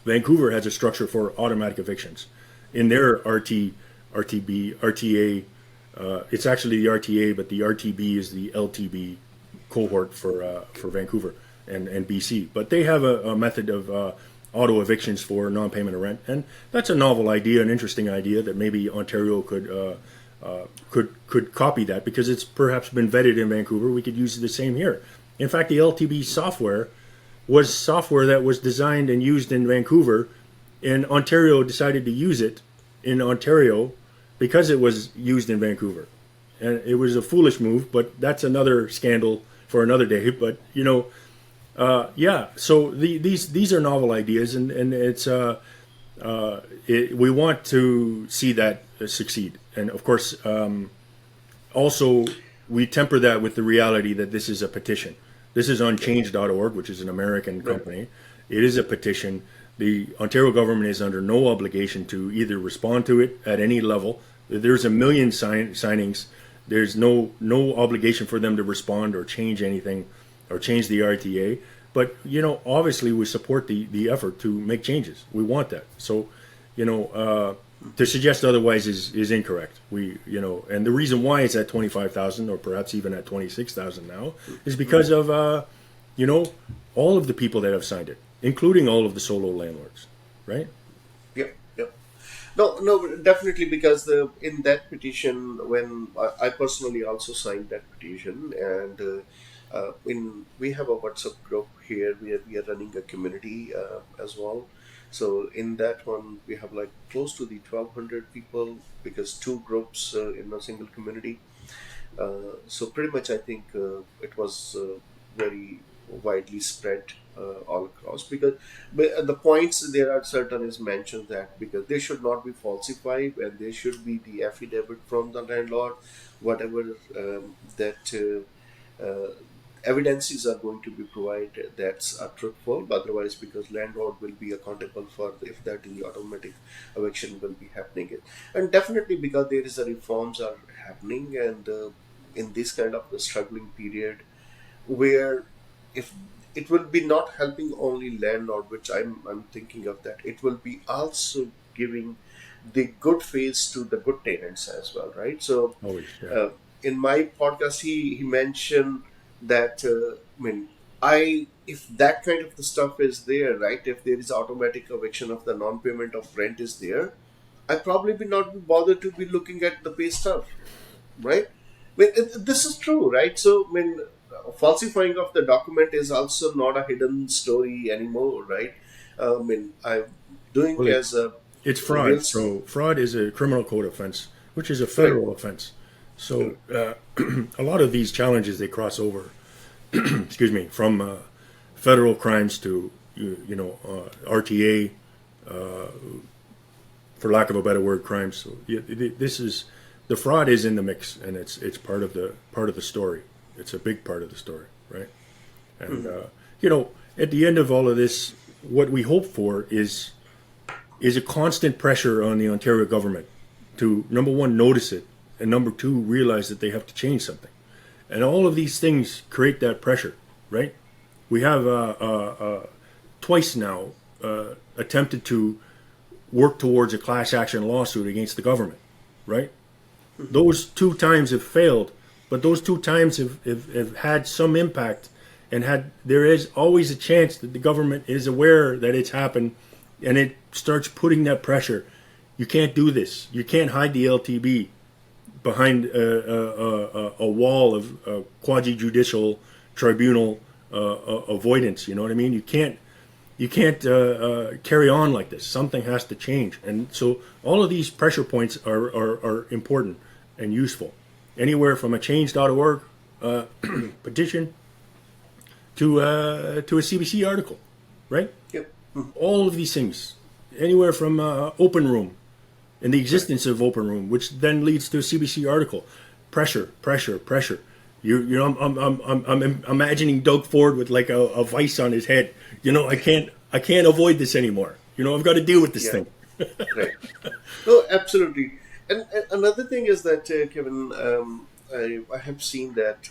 Speaker 2: Vancouver has a structure for automatic evictions in their RT RTA. It's actually the RTA, but the RTB is the LTB cohort for Vancouver and BC. But they have a method of auto evictions for non-payment of rent, and that's a novel idea, an interesting idea that maybe Ontario could copy that, because it's perhaps been vetted in Vancouver. We could use the same here. In fact, the LTB software was software that was designed and used in Vancouver, and Ontario decided to use it in Ontario because it was used in Vancouver. And it was a foolish move, but that's another scandal for another day. But yeah. So these are novel ideas, and it's we want to see that succeed. And of course, also we temper that with the reality that this is a petition. This is on change.org, which is an American company. It is a petition. The Ontario government is under no obligation to either respond to it at any level. There's a million signings. There's no obligation for them to respond or change anything or change the RTA. But, obviously we support the effort to make changes. We want that. So, to suggest otherwise is incorrect. And the reason why it's at 25,000 or perhaps even at 26,000 now is because of, all of the people that have signed it, including all of the solo landlords, right?
Speaker 1: Yep, yep. No, definitely, because in that petition, when I personally also signed that petition, and we have a WhatsApp group here where we are running a community as well. So in that one, we have like close to the 1,200 people, because two groups in a single community. So pretty much, I think it was very widely spread all across, because the points there are certain is mentioned that because they should not be falsified, and there should be the affidavit from the landlord, whatever that evidences are going to be provided that's truthful. Otherwise, because landlord will be accountable for if that the automatic eviction will be happening, and definitely because there is a reforms are happening, and in this kind of a struggling period, where if it will be not helping only landlord, which I'm thinking of, that it will be also giving the good face to the good tenants as well, right? So
Speaker 2: Always, yeah.
Speaker 1: in my podcast, he mentioned that I if that kind of the stuff is there, right? If there is automatic eviction of the non-payment of rent is there, I probably be not be bothered to be looking at the pay stuff, right? This is true, right? So falsifying of the document is also not a hidden story anymore, right? I'm doing
Speaker 2: Well,
Speaker 1: as a
Speaker 2: it's
Speaker 1: real
Speaker 2: fraud. So fraud is a criminal code offense, which is a
Speaker 1: correct.
Speaker 2: federal offense. So a lot of these challenges, they cross over, excuse me, from federal crimes to RTA, for lack of a better word, crimes. So this is the fraud is in the mix, and it's part of the story. It's a big part of the story, right? And at the end of all of this, what we hope for is a constant pressure on the Ontario government to, number one, notice it, and number two, realize that they have to change something. And all of these things create that pressure, right? We have twice now attempted to work towards a class action lawsuit against the government, right? Those two times have failed, but those two times have had some impact, and there is always a chance that the government is aware that it's happened, and it starts putting that pressure. You can't do this. You can't hide the LTB behind a wall of quasi-judicial tribunal avoidance. You know what I mean? You can't carry on like this. Something has to change, and so all of these pressure points are important and useful. Anywhere from a change.org petition to a CBC article, right?
Speaker 1: Yep.
Speaker 2: All of these things, anywhere from open room and the existence of open room, which then leads to a CBC article. Pressure. I'm imagining Doug Ford with like a vice on his head. I can't avoid this anymore. I've got to deal with this
Speaker 1: Yeah.
Speaker 2: thing.
Speaker 1: Right. No, absolutely. And another thing is that, Kevin, I have seen that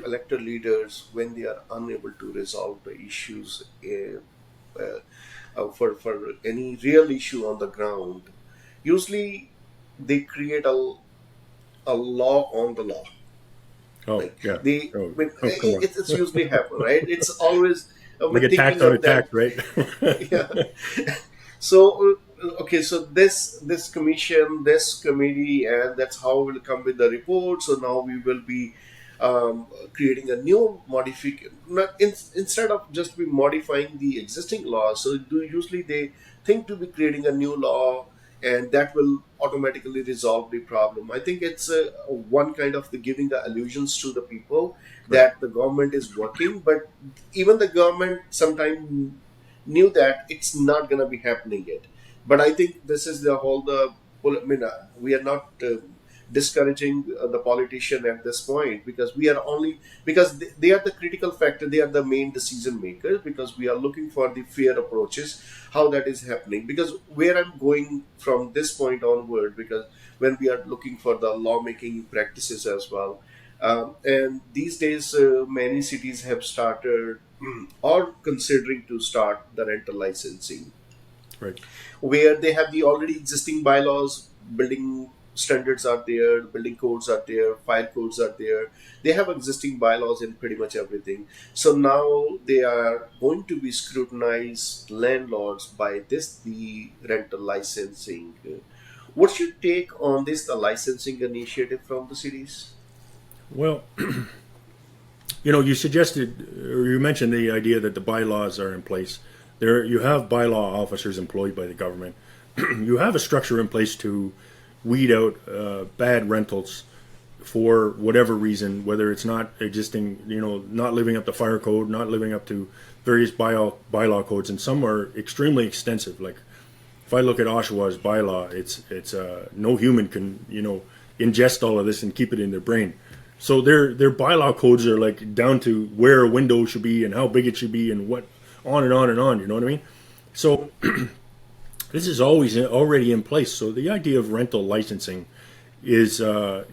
Speaker 1: elected leaders, when they are unable to resolve the issues for any real issue on the ground, usually they create a law on the law.
Speaker 2: Oh
Speaker 1: Like
Speaker 2: yeah.
Speaker 1: they,
Speaker 2: Oh,
Speaker 1: when
Speaker 2: oh come on.
Speaker 1: it's usually happen, right? It's always
Speaker 2: Like a tax
Speaker 1: thinking
Speaker 2: on a
Speaker 1: of that.
Speaker 2: tax, right?
Speaker 1: Yeah. So okay, so this commission, this committee, and that's how we'll come with the report. So now we will be creating a new modification, instead of just be modifying the existing law. So do usually they think to be creating a new law, and that will automatically resolve the problem. I think it's one kind of the giving the illusions to the people
Speaker 2: Right.
Speaker 1: that the government is working, but even the government sometimes knew that it's not going to be happening yet. But I think this is the whole the I mean, we are not discouraging the politician at this point, because we are only because they are the critical factor, they are the main decision makers, because we are looking for the fair approaches, how that is happening. Because where I'm going from this point onward, because when we are looking for the lawmaking practices as well, and these days many cities have started or considering to start the rental licensing,
Speaker 2: Right.
Speaker 1: where they have the already existing bylaws, building standards are there, building codes are there, fire codes are there. They have existing bylaws in pretty much everything. So now they are going to be scrutinized landlords by this the rental licensing. What's your take on this, the licensing initiative from the cities?
Speaker 2: Well, you suggested or you mentioned the idea that the bylaws are in place. There, you have bylaw officers employed by the government. You have a structure in place to weed out bad rentals for whatever reason, whether it's not existing, not living up to fire code, not living up to various bylaw codes, and some are extremely extensive. Like if I look at Oshawa's bylaw, it's no human can ingest all of this and keep it in their brain. So their bylaw codes are like down to where a window should be and how big it should be and what on and on and on. You know what I mean? So this is always already in place. So the idea of rental licensing is a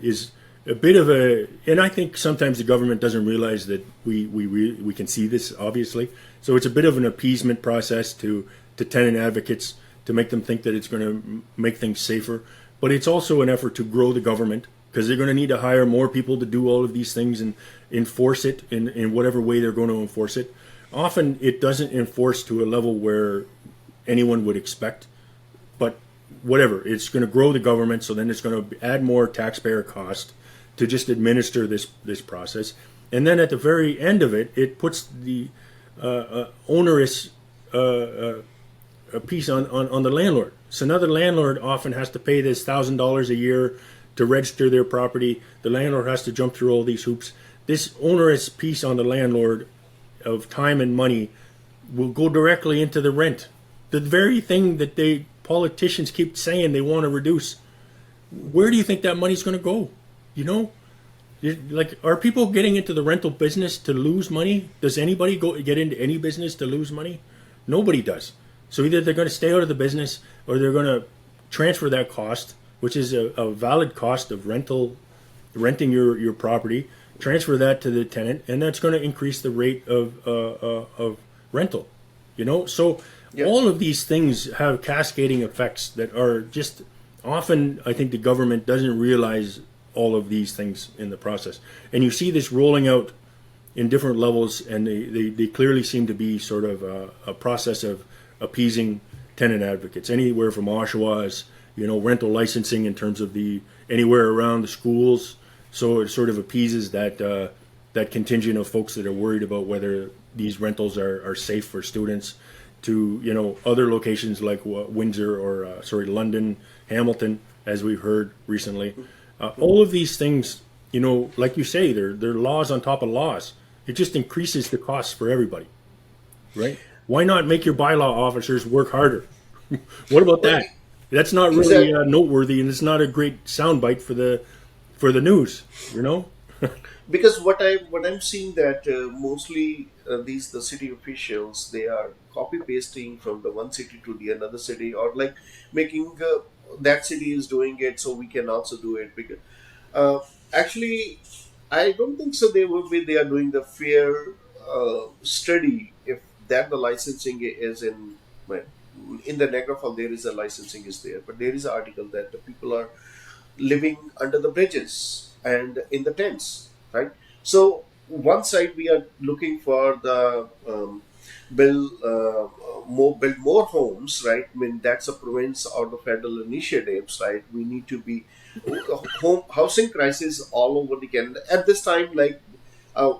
Speaker 2: bit of a, and I think sometimes the government doesn't realize that we can see this obviously. So it's a bit of an appeasement process to tenant advocates to make them think that it's going to make things safer. But it's also an effort to grow the government because they're going to need to hire more people to do all of these things and enforce it in whatever way they're going to enforce it. Often it doesn't enforce to a level where anyone would expect, but whatever, it's going to grow the government, so then it's going to add more taxpayer cost to just administer this process. And then at the very end of it, it puts the onerous piece on the landlord. So another landlord often has to pay this $1,000 a year to register their property. The landlord has to jump through all these hoops. This onerous piece on the landlord of time and money will go directly into the rent. The very thing that politicians keep saying they want to reduce. Where do you think that money's going to go? You know, like, are people getting into the rental business to lose money? Does anybody get into any business to lose money? Nobody does. So either they're going to stay out of the business or they're going to transfer that cost, which is a valid cost of renting your property, transfer that to the tenant, and that's going to increase the rate of rental. So
Speaker 1: Yeah.
Speaker 2: all of these things have cascading effects that are just often, I think the government doesn't realize all of these things in the process. And you see this rolling out in different levels, and they clearly seem to be sort of a process of appeasing tenant advocates. Anywhere from Oshawa's, rental licensing in terms of the anywhere around the schools. So it sort of appeases that contingent of folks that are worried about whether these rentals are safe for students, to other locations like Windsor or London, Hamilton, as we've heard recently. All of these things, like you say, they're laws on top of laws. It just increases the costs for everybody, right? Why not make your bylaw officers work harder? What about
Speaker 1: Well,
Speaker 2: that? That's not really
Speaker 1: exactly.
Speaker 2: noteworthy, and it's not a great soundbite for the news.
Speaker 1: Because what I'm seeing that mostly these the city officials, they are copy pasting from the one city to the another city, or like making that city is doing it, so we can also do it. Because uh, actually, I don't think so. They are doing the fair study if that the licensing is in, well, in the Niagara Falls there is a licensing is there, but there is an article that the people are living under the bridges and in the tents, right? So one side we are looking for the build more homes, right? I mean that's a province or the federal initiatives, right? We need to be home housing crisis all over the Canada at this time. Like uh,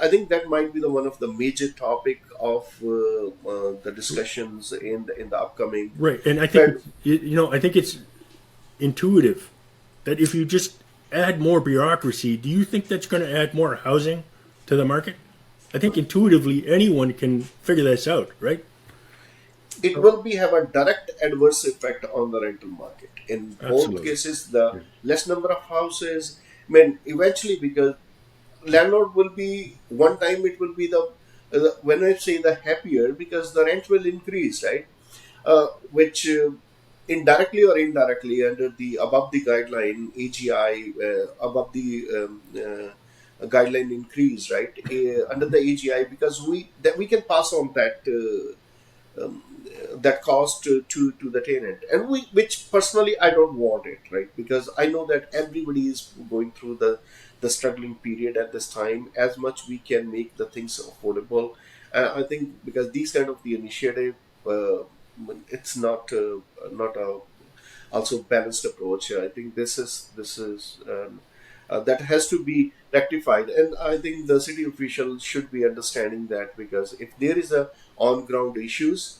Speaker 1: I think that might be the one of the major topic of the discussions in the upcoming
Speaker 2: Right, and I think
Speaker 1: Fed.
Speaker 2: it's, I think it's intuitive that if you just add more bureaucracy, do you think that's going to add more housing to the market? I think intuitively anyone can figure this out, right?
Speaker 1: It will be have a direct adverse effect on the rental market. In both
Speaker 2: Absolutely.
Speaker 1: cases, the
Speaker 2: Yeah.
Speaker 1: less number of houses, I mean, eventually, because landlord will be one time it will be the when I say the happier because the rent will increase, right? Which indirectly or indirectly under the above the guideline AGI above the guideline increase, right? Under the AGI because we can pass on that cost to the tenant, and which personally I don't want it, right? Because I know that everybody is going through the struggling period at this time. As much we can make the things affordable, I think because these kind of the initiative, it's not a also balanced approach. I think this is that has to be rectified, and I think the city officials should be understanding that because if there is a on ground issues,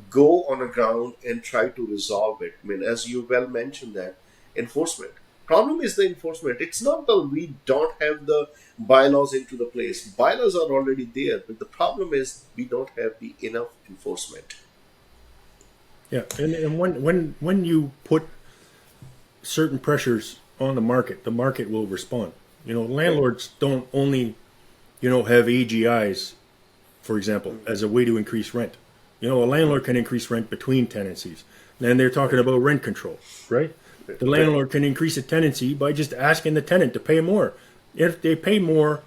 Speaker 1: go on a ground and try to resolve it. I mean, as you well mentioned that enforcement. Problem is the enforcement. It's not that we don't have the bylaws into the place. Bylaws are already there, but the problem is we don't have the enough enforcement.
Speaker 2: Yeah, and when you put certain pressures on the market will respond.
Speaker 1: Right.
Speaker 2: Landlords don't only have AGIs, for example, as a way to increase rent. A landlord can increase rent between tenancies. Then they're talking
Speaker 1: Right.
Speaker 2: about rent control, right? The
Speaker 1: Right.
Speaker 2: landlord can increase a tenancy by just asking the tenant to pay more. If they pay more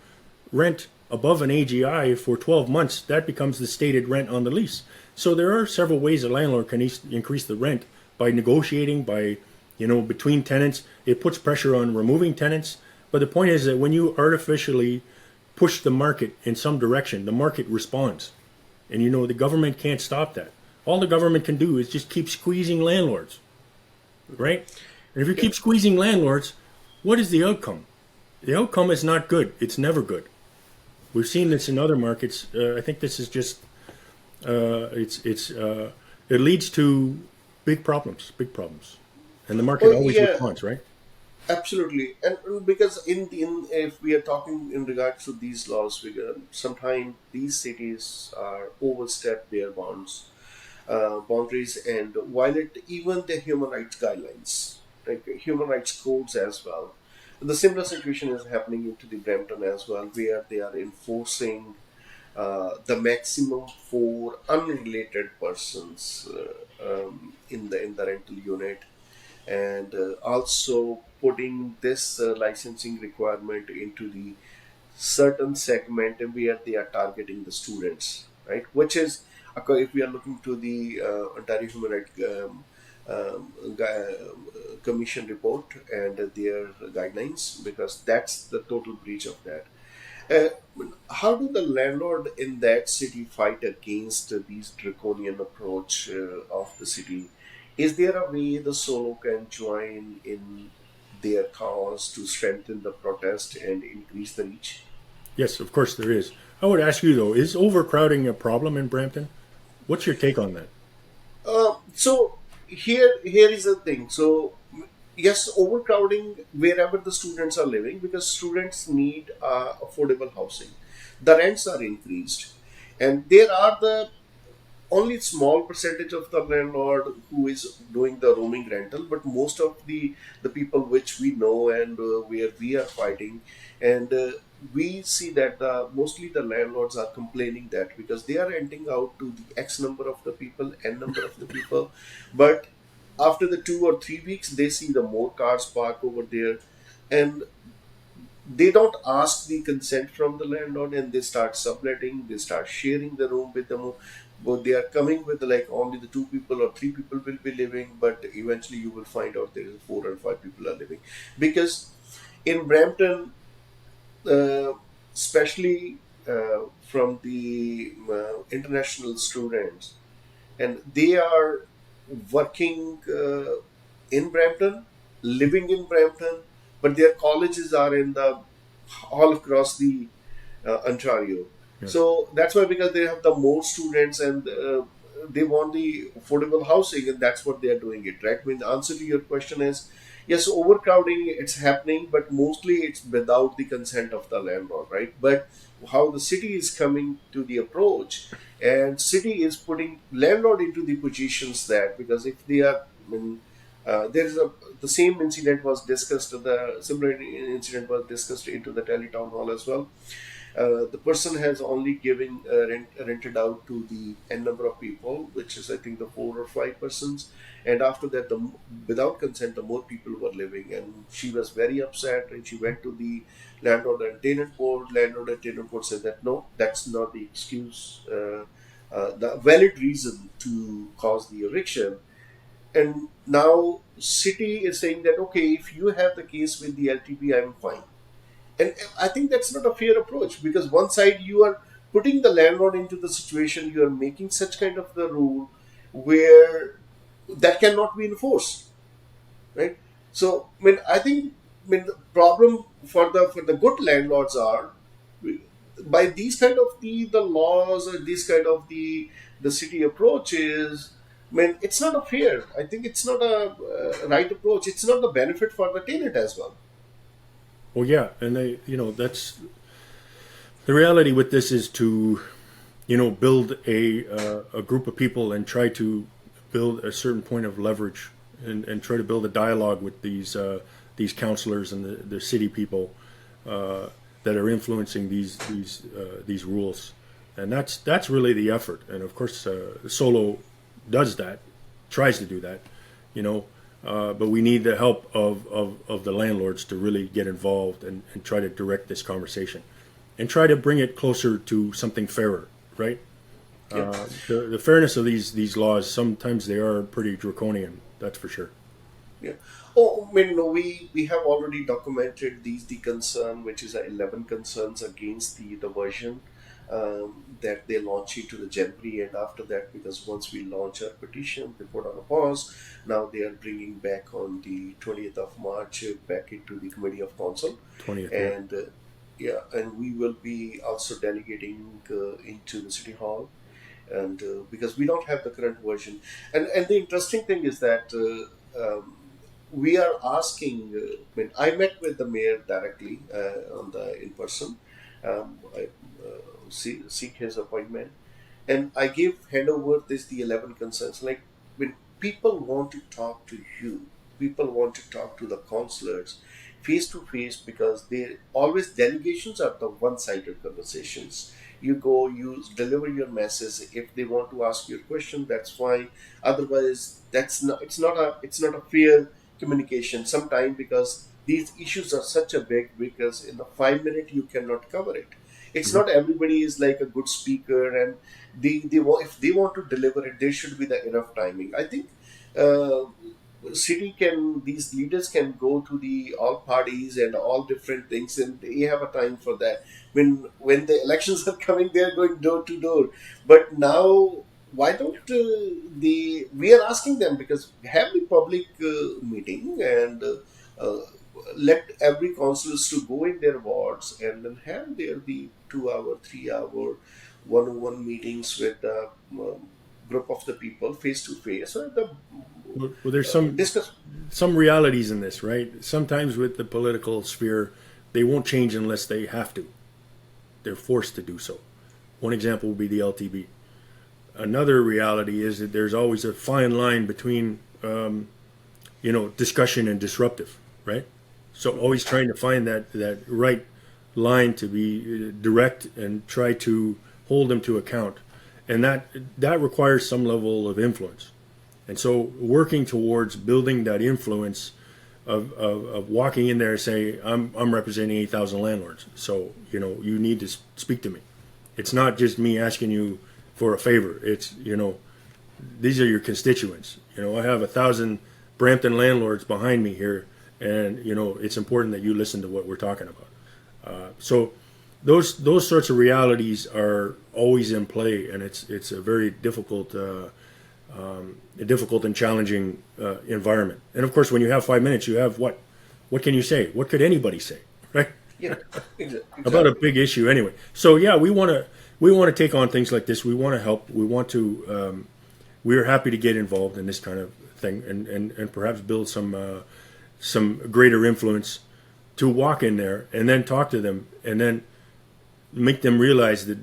Speaker 2: rent above an AGI for 12 months, that becomes the stated rent on the lease. So there are several ways a landlord can increase the rent by negotiating, by, between tenants. It puts pressure on removing tenants. But the point is that when you artificially push the market in some direction, the market responds. And the government can't stop that. All the government can do is just keep squeezing landlords, right? And if you
Speaker 1: Yeah.
Speaker 2: keep squeezing landlords, what is the outcome? The outcome is not good. It's never good. We've seen this in other markets. I think this is just it leads to big problems, and the market
Speaker 1: Oh
Speaker 2: always
Speaker 1: yeah.
Speaker 2: responds, right?
Speaker 1: Absolutely, and because in if we are talking in regards to these laws, we sometimes these cities are overstep their boundaries and violate even the human rights guidelines, like human rights codes as well. The similar situation is happening into the Brampton as well, where they are enforcing the maximum for unrelated persons in the rental unit, and also putting this licensing requirement into the certain segment where they are targeting the students, right? Which is, if we are looking to the Ontario Human Rights Commission report and their guidelines, because that's the total breach of that. Uh, how do the landlord in that city fight against these draconian approach of the city? Is there a way the solo can join in their cause to strengthen the protest and increase the reach?
Speaker 2: Yes, of course there is. I would ask you though: is overcrowding a problem in Brampton? What's your take on that?
Speaker 1: So here is the thing. So yes, overcrowding wherever the students are living because students need affordable housing. The rents are increased, and there are the only small percentage of the landlord who is doing the roaming rental, but most of the people which we know and where we are fighting, and we see that mostly the landlords are complaining that because they are renting out to the x number of the people, n number of the people, but after the 2 or 3 weeks they see the more cars park over there, and they don't ask the consent from the landlord, and they start subletting, they start sharing the room with them. but they are coming with like only the two people or three people will be living, but eventually you will find out there is four or five people are living. Because in Brampton, uh, especially from the international students, and they are working in Brampton, living in Brampton, but their colleges are in the all across the Ontario.
Speaker 2: Yeah.
Speaker 1: So that's why, because they have the more students, and they want the affordable housing, and that's what they are doing it, right? I mean, the answer to your question is yes, overcrowding it's happening, but mostly it's without the consent of the landlord, right? But how the city is coming to the approach, and city is putting landlord into the positions that, because if they are, I mean, there is a the same incident was discussed. The similar incident was discussed into the tele town hall as well. The person has only given rented out to the n number of people, which is I think the four or five persons, and after that, without consent, the more people were living, and she was very upset, and she went to the landlord and tenant board. Landlord and tenant board said that no, that's not the excuse, the valid reason to cause the eviction. And now city is saying that okay, if you have the case with the LTP, I'm fine. And I think that's not a fair approach, because one side you are putting the landlord into the situation, you are making such kind of the rule where that cannot be enforced, right? So I mean, I mean the problem for the good landlords are, by these kind of the laws, or these kind of the city approaches. I mean, it's not a fair. I think it's not a right approach. It's not the benefit for the tenant as well.
Speaker 2: Well, yeah, and that's the reality with this is to build a group of people and try to build a certain point of leverage and try to build a dialogue with these counselors and the city people that are influencing these rules, and that's really the effort. And of course, Solo does that, tries to do that, you know. But we need the help of the landlords to really get involved and try to direct this conversation and try to bring it closer to something fairer, right?
Speaker 1: Yeah.
Speaker 2: The fairness of these laws, sometimes they are pretty draconian, that's for sure.
Speaker 1: Yeah. Oh, I mean, no, we have already documented the concern, which is 11 concerns against the version that they launch into the January, and after that, because once we launch our petition, they put on a pause. Now they are bringing back on the 20th of March back into the Committee of Council,
Speaker 2: 20th, yeah.
Speaker 1: and yeah, and we will be also delegating into the City Hall, and because we don't have the current version, and the interesting thing is that we are asking. When I met with the mayor directly on the in person, I seek his appointment, and I give hand over this the 11 concerns. Like when people want to talk to you, people want to talk to the counselors face to face, because they always delegations are the one-sided conversations. You go, you deliver your message. If they want to ask you a question, that's fine. Otherwise, that's not. It's not a fair communication. Sometimes, because these issues are such a big, because in the 5 minute you cannot cover it. It's
Speaker 2: Mhm.
Speaker 1: not everybody is like a good speaker, and if they want to deliver it, there should be the enough timing. I think uh, city can these leaders can go to the all parties and all different things, and they have a time for that. When the elections are coming, they're going door to door. But now, why don't the we are asking them, because have the public meeting, and let every councillors to go in their wards, and then have their the 2 hour 3 hour one-on-one meetings with the group of the people face to face, or the
Speaker 2: Well, there's
Speaker 1: discuss.
Speaker 2: some realities in this, right? Sometimes with the political sphere, they won't change unless they have to. They're forced to do so. One example would be the LTV. Another reality is that there's always a fine line between, discussion and disruptive, right? So always trying to find that right line to be direct and try to hold them to account, and that requires some level of influence. And so working towards building that influence of walking in there and say, I'm representing 8,000 landlords, so you need to speak to me. It's not just me asking you for a favor. It's, these are your constituents. I have 1,000 Brampton landlords behind me here, and it's important that you listen to what we're talking about. So those sorts of realities are always in play, and it's a very difficult and challenging environment. And of course, when you have 5 minutes, you have what? What can you say? What could anybody say, right?
Speaker 1: Yeah,
Speaker 2: About a
Speaker 1: exactly.
Speaker 2: big issue anyway. So yeah, we want to take on things like this. We want to help. We are happy to get involved in this kind of thing, and perhaps build some greater influence to walk in there and then talk to them and then make them realize that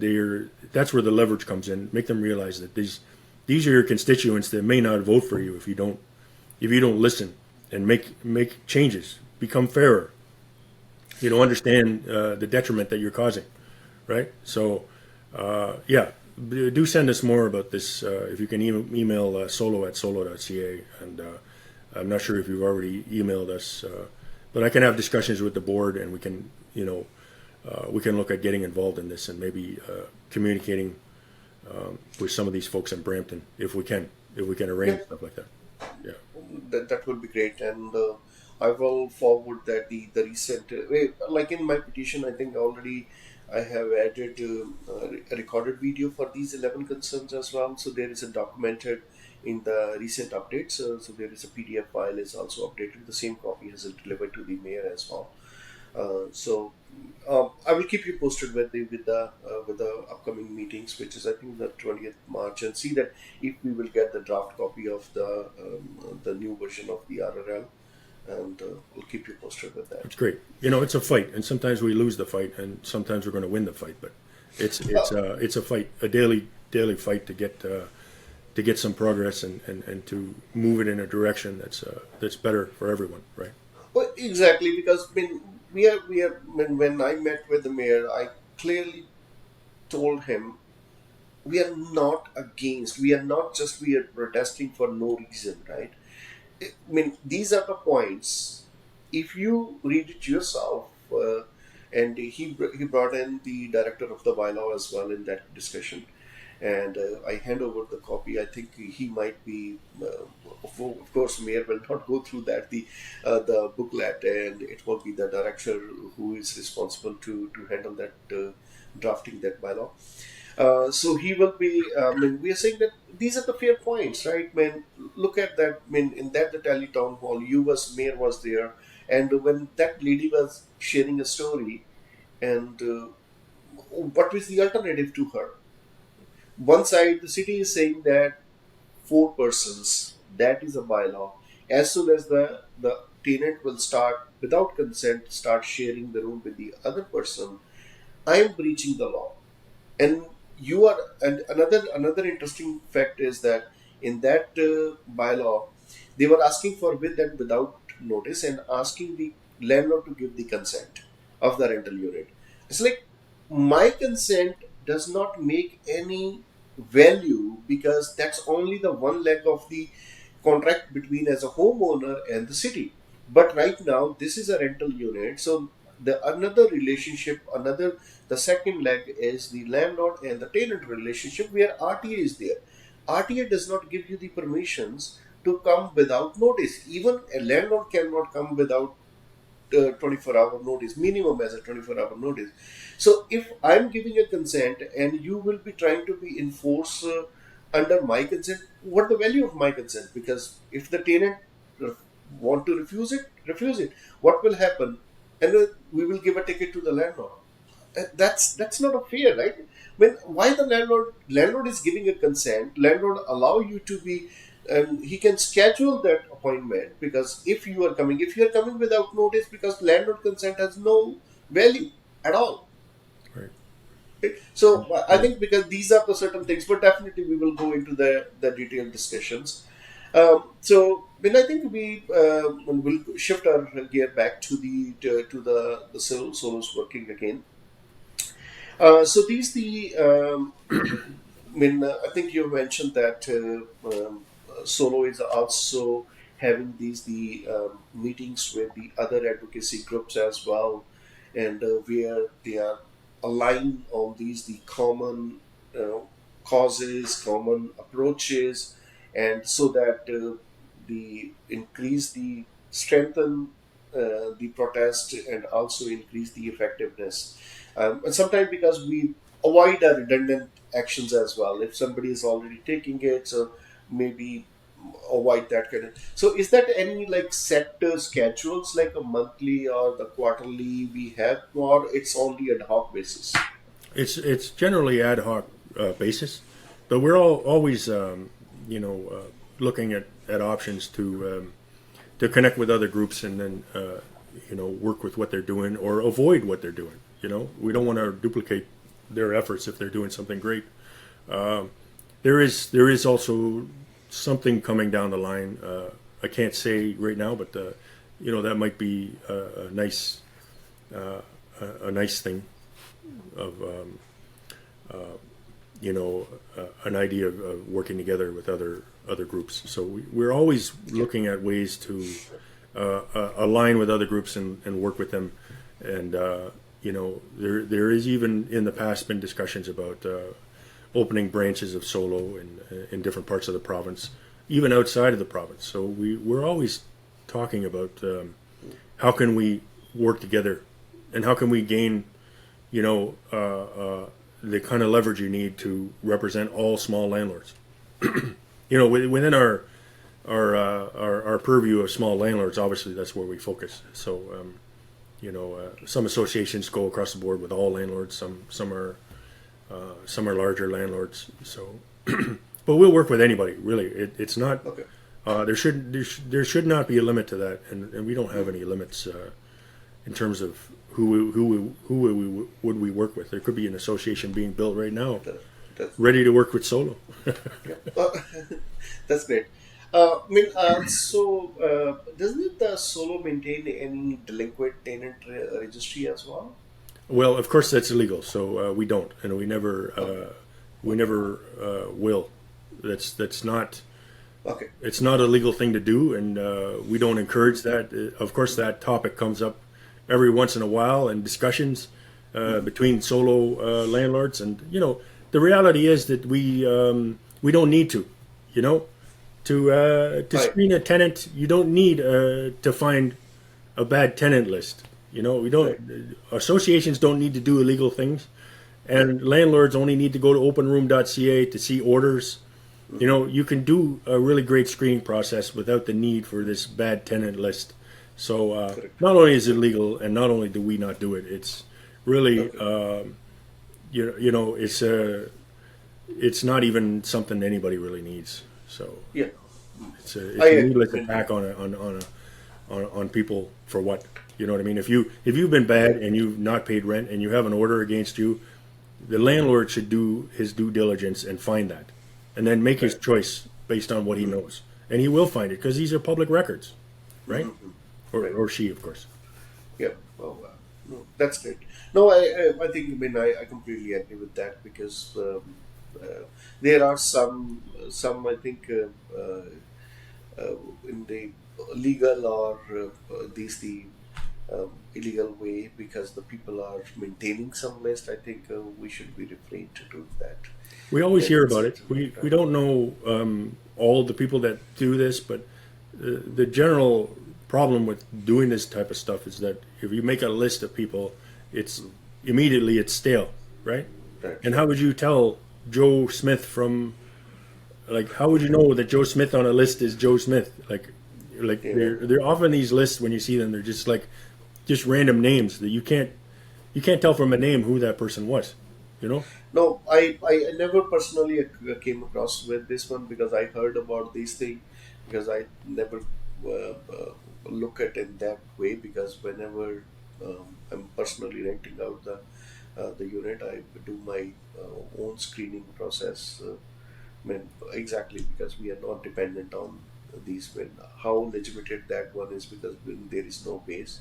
Speaker 2: that's where the leverage comes in. Make them realize that these are your constituents that may not vote for you if you don't listen and make changes, become fairer. Understand the detriment that you're causing, right? So, yeah, do send us more about this. If you can email solo@solo.ca, and I'm not sure if you've already emailed us, but I can have discussions with the board, and we can look at getting involved in this and maybe communicating with some of these folks in Brampton if we can
Speaker 1: Yeah,
Speaker 2: arrange stuff like that. Yeah,
Speaker 1: that will be great, and I will forward that the recent like in my petition. I think already I have added a recorded video for these 11 concerns as well. So there is a documented in the recent updates. So there is a PDF file is also updated. The same copy is delivered to the mayor as well. I will keep you posted with the upcoming meetings, which is I think the 20th March, and see that if we will get the draft copy of the new version of the RRL, and we'll keep you posted with that.
Speaker 2: it's great. It's a fight, and sometimes we lose the fight, and sometimes we're going to win the fight. But it's a fight, a daily fight to get some progress and to move it in a direction that's better for everyone, right?
Speaker 1: Well, exactly, because we are when I met with the mayor, I clearly told him we are not against. We are protesting for no reason, right? These are the points. If you read it yourself, and he brought in the director of the bylaw as well in that discussion, and I hand over the copy. I think he might be, of course, mayor will not go through that the booklet, and it will be the director who is responsible to handle that drafting that bylaw. So he will be. We are saying that these are the fair points, right? Look at that. In that the Tally town hall, mayor was there, and when that lady was sharing a story, and what was the alternative to her? One side, the city is saying that 4 persons, that is a bylaw. As soon as the tenant will start without consent, start sharing the room with the other person, I am breaching the law. And you are, and another interesting fact is that in that bylaw, they were asking for with and without notice and asking the landlord to give the consent of the rental unit. It's like my consent does not make any value because that's only the one leg of the contract between as a homeowner and the city. But right now, this is a rental unit, so the another relationship, another the second leg is the landlord and the tenant relationship where RTA is there. RTA does not give you the permissions to come without notice. Even a landlord cannot come without 24-hour notice, minimum as a 24-hour notice. So if I'm giving a consent and you will be trying to be enforced under my consent, what the value of my consent? Because if the tenant want to refuse it. What will happen? And we will give a ticket to the landlord. That's not a fair, right? Why the landlord is giving a consent, landlord allow you to be, and he can schedule that appointment, because if you are coming without notice, because landlord consent has no value at all.
Speaker 2: Right.
Speaker 1: Okay? So I think because these are the certain things, but definitely we will go into the detailed discussions. So when I think will shift our gear back to the solos working again. So these the I think you mentioned that Solo is also having these the meetings with the other advocacy groups as well, and where they are aligned on these the common. causes, common approaches, and so that the increase the strengthen the protest and also increase the effectiveness. And sometimes because we avoid the redundant actions as well. If somebody is already taking it, so maybe avoid that kind of. So is that any like set schedules like a monthly or the quarterly we have, or it's only ad hoc basis?
Speaker 2: It's generally ad hoc basis, but we're always looking at options to connect with other groups and then work with what they're doing or avoid what they're doing. We don't want to duplicate their efforts if they're doing something great. There is also something coming down the line. I can't say right now, but that might be a nice thing of an idea of working together with other groups. So we're always looking at ways to align with other groups and work with them. And there is even in the past been discussions about opening branches of solo in different parts of the province, even outside of the province. So we're always talking about how can we work together and how can we gain the kind of leverage you need to represent all small landlords. Within our purview of small landlords, obviously that's where we focus. So some associations go across the board with all landlords. Some are larger landlords. So, but we'll work with anybody. Really, it's not.
Speaker 1: Okay.
Speaker 2: There should not be a limit to that, and we don't have any limits in terms of who would we work with. There could be an association being built right now, ready to work with solo.
Speaker 1: Yeah. That's great. Doesn't the solo maintain any delinquent tenant registry as well?
Speaker 2: Well, of course that's illegal, so we don't, and we never will. That's not.
Speaker 1: Okay.
Speaker 2: It's not a legal thing to do, and we don't encourage that. Of course, that topic comes up every once in a while in discussions between solo landlords, and the reality is that we don't need to, to
Speaker 1: Right.
Speaker 2: screen a tenant. You don't need to find a bad tenant list. We
Speaker 1: Right.
Speaker 2: don't. Associations don't need to do illegal things,
Speaker 1: Right.
Speaker 2: and landlords only need to go to openroom.ca to see orders. You can do a really great screening process without the need for this bad tenant list. So
Speaker 1: Correct.
Speaker 2: not only is it legal, and not only do we not do it, it's really
Speaker 1: Okay.
Speaker 2: it's not even something anybody really needs. So
Speaker 1: Yeah.
Speaker 2: it's
Speaker 1: I
Speaker 2: a
Speaker 1: agree.
Speaker 2: needless attack on people for what. You know what I mean? If you've been bad and you've not paid rent and you have an order against you, the landlord should do his due diligence and find that, and then make his
Speaker 1: Right.
Speaker 2: choice based on what he knows, and he will find it because these are public records, right?
Speaker 1: Mhm.
Speaker 2: Or
Speaker 1: Right.
Speaker 2: or she, of course.
Speaker 1: Yeah. Oh, wow. No, that's great. No, I think, I completely agree with that because there are some I think in the legal or the illegal way because the people are maintaining some list. I think we should be refrained to do that.
Speaker 2: We always
Speaker 1: Then
Speaker 2: hear
Speaker 1: it's
Speaker 2: about it. We don't know all the people that do this, but the general problem with doing this type of stuff is that if you make a list of people, it's immediately it's stale, right?
Speaker 1: right,
Speaker 2: And how
Speaker 1: right.
Speaker 2: would you tell Joe Smith from like how would you know that Joe Smith on a list is Joe Smith? Like
Speaker 1: Yeah.
Speaker 2: they're often these lists when you see them, they're just random names that you can't tell from a name who that person was, you know?
Speaker 1: No, I never personally came across with this one because I heard about these things because I never look at it that way because whenever I'm personally renting out the unit, I do my own screening process. Exactly because we are not dependent on these. When how legitimate that one is because when there is no base,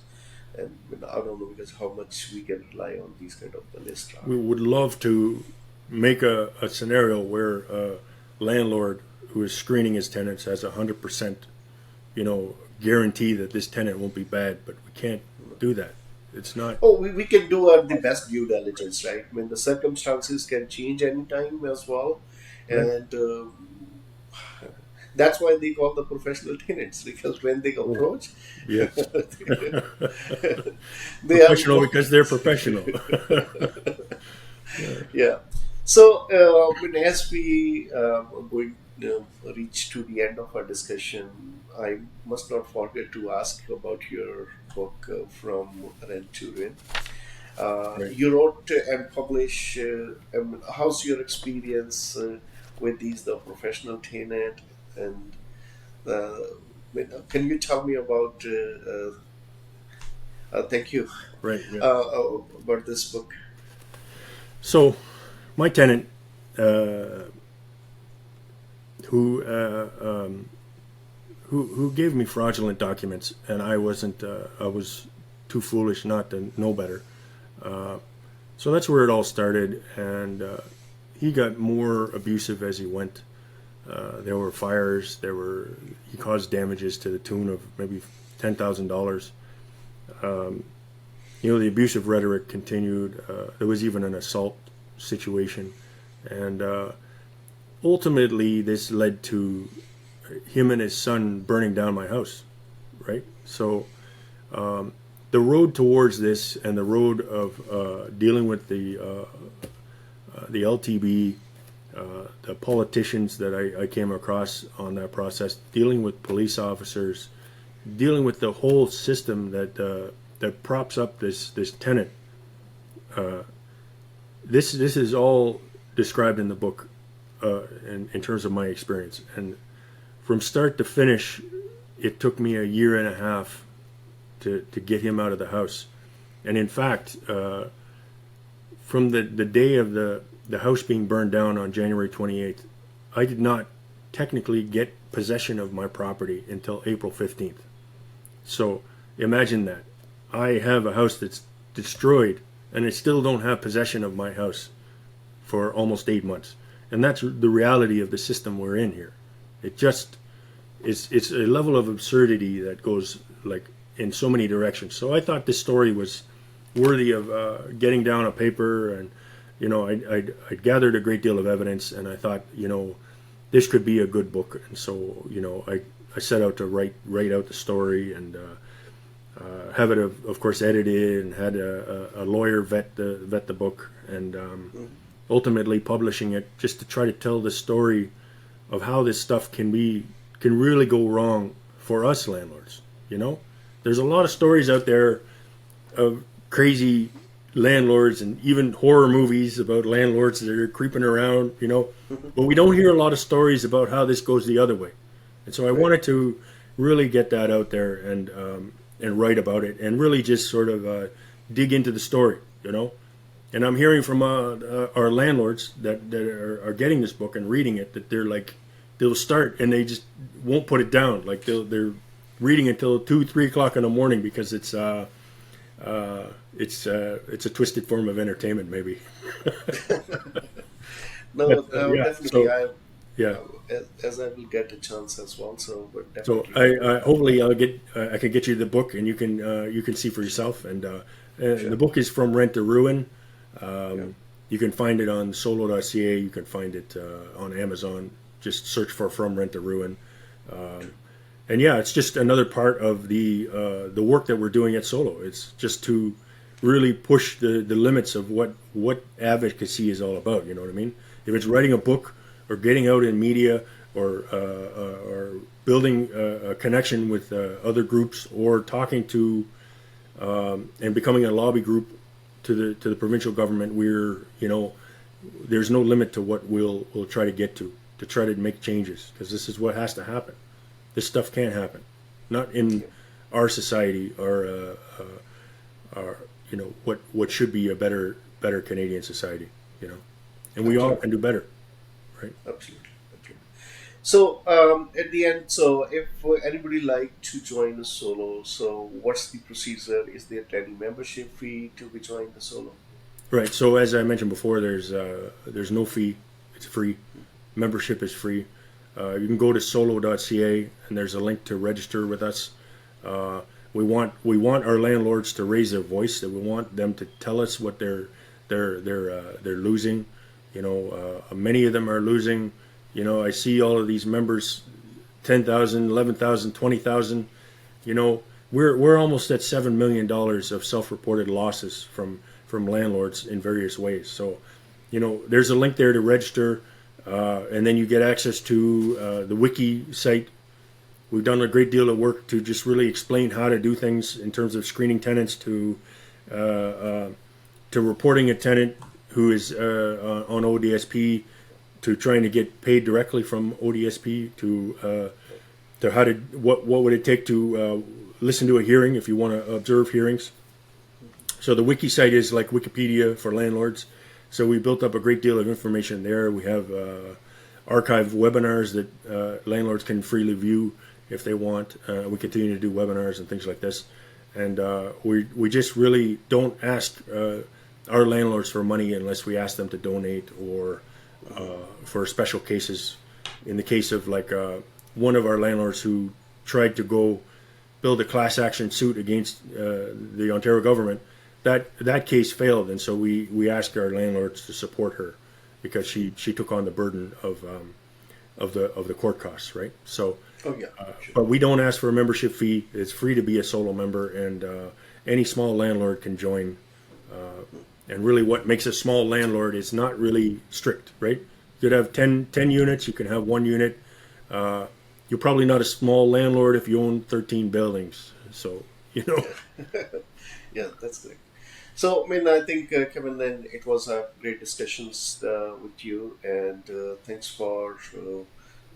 Speaker 1: and when, I don't know because how much we can rely on these kind of the list are.
Speaker 2: We would love to make a scenario where a landlord who is screening his tenants has 100%, guarantee that this tenant won't be bad, but we can't do that. It's not.
Speaker 1: Oh, we can do the best due diligence, right? When the circumstances can change anytime as well.
Speaker 2: Right.
Speaker 1: And that's why they call the professional tenants, because when they
Speaker 2: Oh,
Speaker 1: approach,
Speaker 2: yes.
Speaker 1: they are
Speaker 2: Professional
Speaker 1: more.
Speaker 2: because they're professional. Yeah.
Speaker 1: Yeah. So, as we are going reach to the end of our discussion, I must not forget to ask about your book, From Rent to Ruin.
Speaker 2: Right.
Speaker 1: You wrote and published. How's your experience with these, the professional tenant, and uh, can you tell me about? Thank you
Speaker 2: Right. Yeah.
Speaker 1: about this book.
Speaker 2: So my tenant, uh, who who gave me fraudulent documents, and I wasn't. I was too foolish not to know better. So that's where it all started, and he got more abusive as he went. There were fires. He caused damages to the tune of maybe $10,000. The abusive rhetoric continued. There was even an assault situation, and ultimately this led to him and his son burning down my house. Right. So the road towards this and the road of dealing with the LTV, the politicians that I came across on that process, dealing with police officers, dealing with the whole system that props up this tenant. This is all described in the book in terms of my experience, and from start to finish, it took me a year and a half to get him out of the house. And in fact, from the day of the house being burned down on January 28th, I did not technically get possession of my property until April 15th. So imagine that. I have a house that's destroyed, and I still don't have possession of my house for almost 8 months. And that's the reality of the system we're in here. It just it's a level of absurdity that goes like in so many directions. So I thought this story was worthy of getting down a paper, and I'd gathered a great deal of evidence, and I thought this could be a good book. And so I set out to write out the story, and have it of course edited, and had a lawyer vet the book, and ultimately publishing it just to try to tell the story of how this stuff can really go wrong for us landlords. There's a lot of stories out there of crazy landlords, and even horror movies about landlords that are creeping around, but we don't hear a lot of stories about how this goes the other way. And so I
Speaker 1: Right.
Speaker 2: wanted to really get that out there, and write about it, and really just sort of dig into the story. And I'm hearing from our landlords that are getting this book and reading it, that they'll start and they just won't put it down. Like they're reading until 2, 3 o'clock in the morning, because it's a twisted form of entertainment, maybe.
Speaker 1: No,
Speaker 2: But yeah,
Speaker 1: definitely.
Speaker 2: yeah.
Speaker 1: As I will get a chance as well. So, but
Speaker 2: So
Speaker 1: definitely,
Speaker 2: I hopefully I can get you the book, and you can see for yourself. And the
Speaker 1: sure.
Speaker 2: book is From Rent to Ruin.
Speaker 1: Yeah.
Speaker 2: You can find it on solo.ca. You can find it on Amazon. Just search for From Rent to Ruin. And yeah, it's just another part of the work that we're doing at Solo. It's just to really push the limits of what advocacy is all about. You know what I mean? If it's writing a book, or getting out in media, or building a connection with other groups, or talking to and becoming a lobby group to the provincial government, there's no limit to what we'll try to get to try to make changes, because this is what has to happen. This stuff can't happen, not in
Speaker 1: Yeah.
Speaker 2: our society, or what should be a better Canadian society. And we all can
Speaker 1: Absolutely.
Speaker 2: do better, right?
Speaker 1: Absolutely. Absolutely. So, at the end, so if anybody like to join the solo, so what's the procedure? Is there any membership fee to be joined the solo?
Speaker 2: Right. So as I mentioned before, there's no fee. It's free. Membership is free. You can go to solo.ca, and there's a link to register with us. We want our landlords to raise their voice. That we want them to tell us what they're losing. Many of them are losing. I see all of these members, 10,000, 11,000, 20,000. We're almost at $7 million of self-reported losses from landlords in various ways. So, there's a link there to register, and then you get access to the wiki site. We've done a great deal of work to just really explain how to do things in terms of screening tenants uh, uh, to reporting a tenant who is on ODSP, to trying to get paid directly from ODSP, to how to what would it take to listen to a hearing if you want to observe hearings. So the wiki site is like Wikipedia for landlords. So we built up a great deal of information there. We have archived webinars that landlords can freely view if they want. We continue to do webinars and things like this. And we just really don't ask our landlords for money unless we ask them to donate, or for special cases. In the case of like one of our landlords who tried to go build a class action suit against the Ontario government, that case failed, and so we asked our landlords to support her because she took on the burden of the court costs, right? So,
Speaker 1: Oh yeah, sure.
Speaker 2: but we don't ask for a membership fee. It's free to be a solo member, and any small landlord can join. And really, what makes a small landlord is not really strict, right? You could have 10 units. You can have one unit. You're probably not a small landlord if you own 13 buildings. So,
Speaker 1: Yeah, that's good. So, I mean, I think, Kevin, then it was a great discussions with you, and thanks for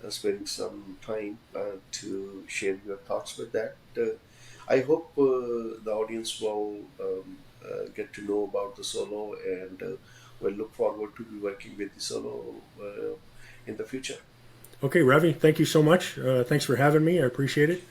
Speaker 1: spending some time to share your thoughts with that. I hope the audience will get to know about the solo, and will look forward to be working with the solo in the future.
Speaker 2: Okay, Ravi, thank you so much. Thanks for having me. I appreciate it.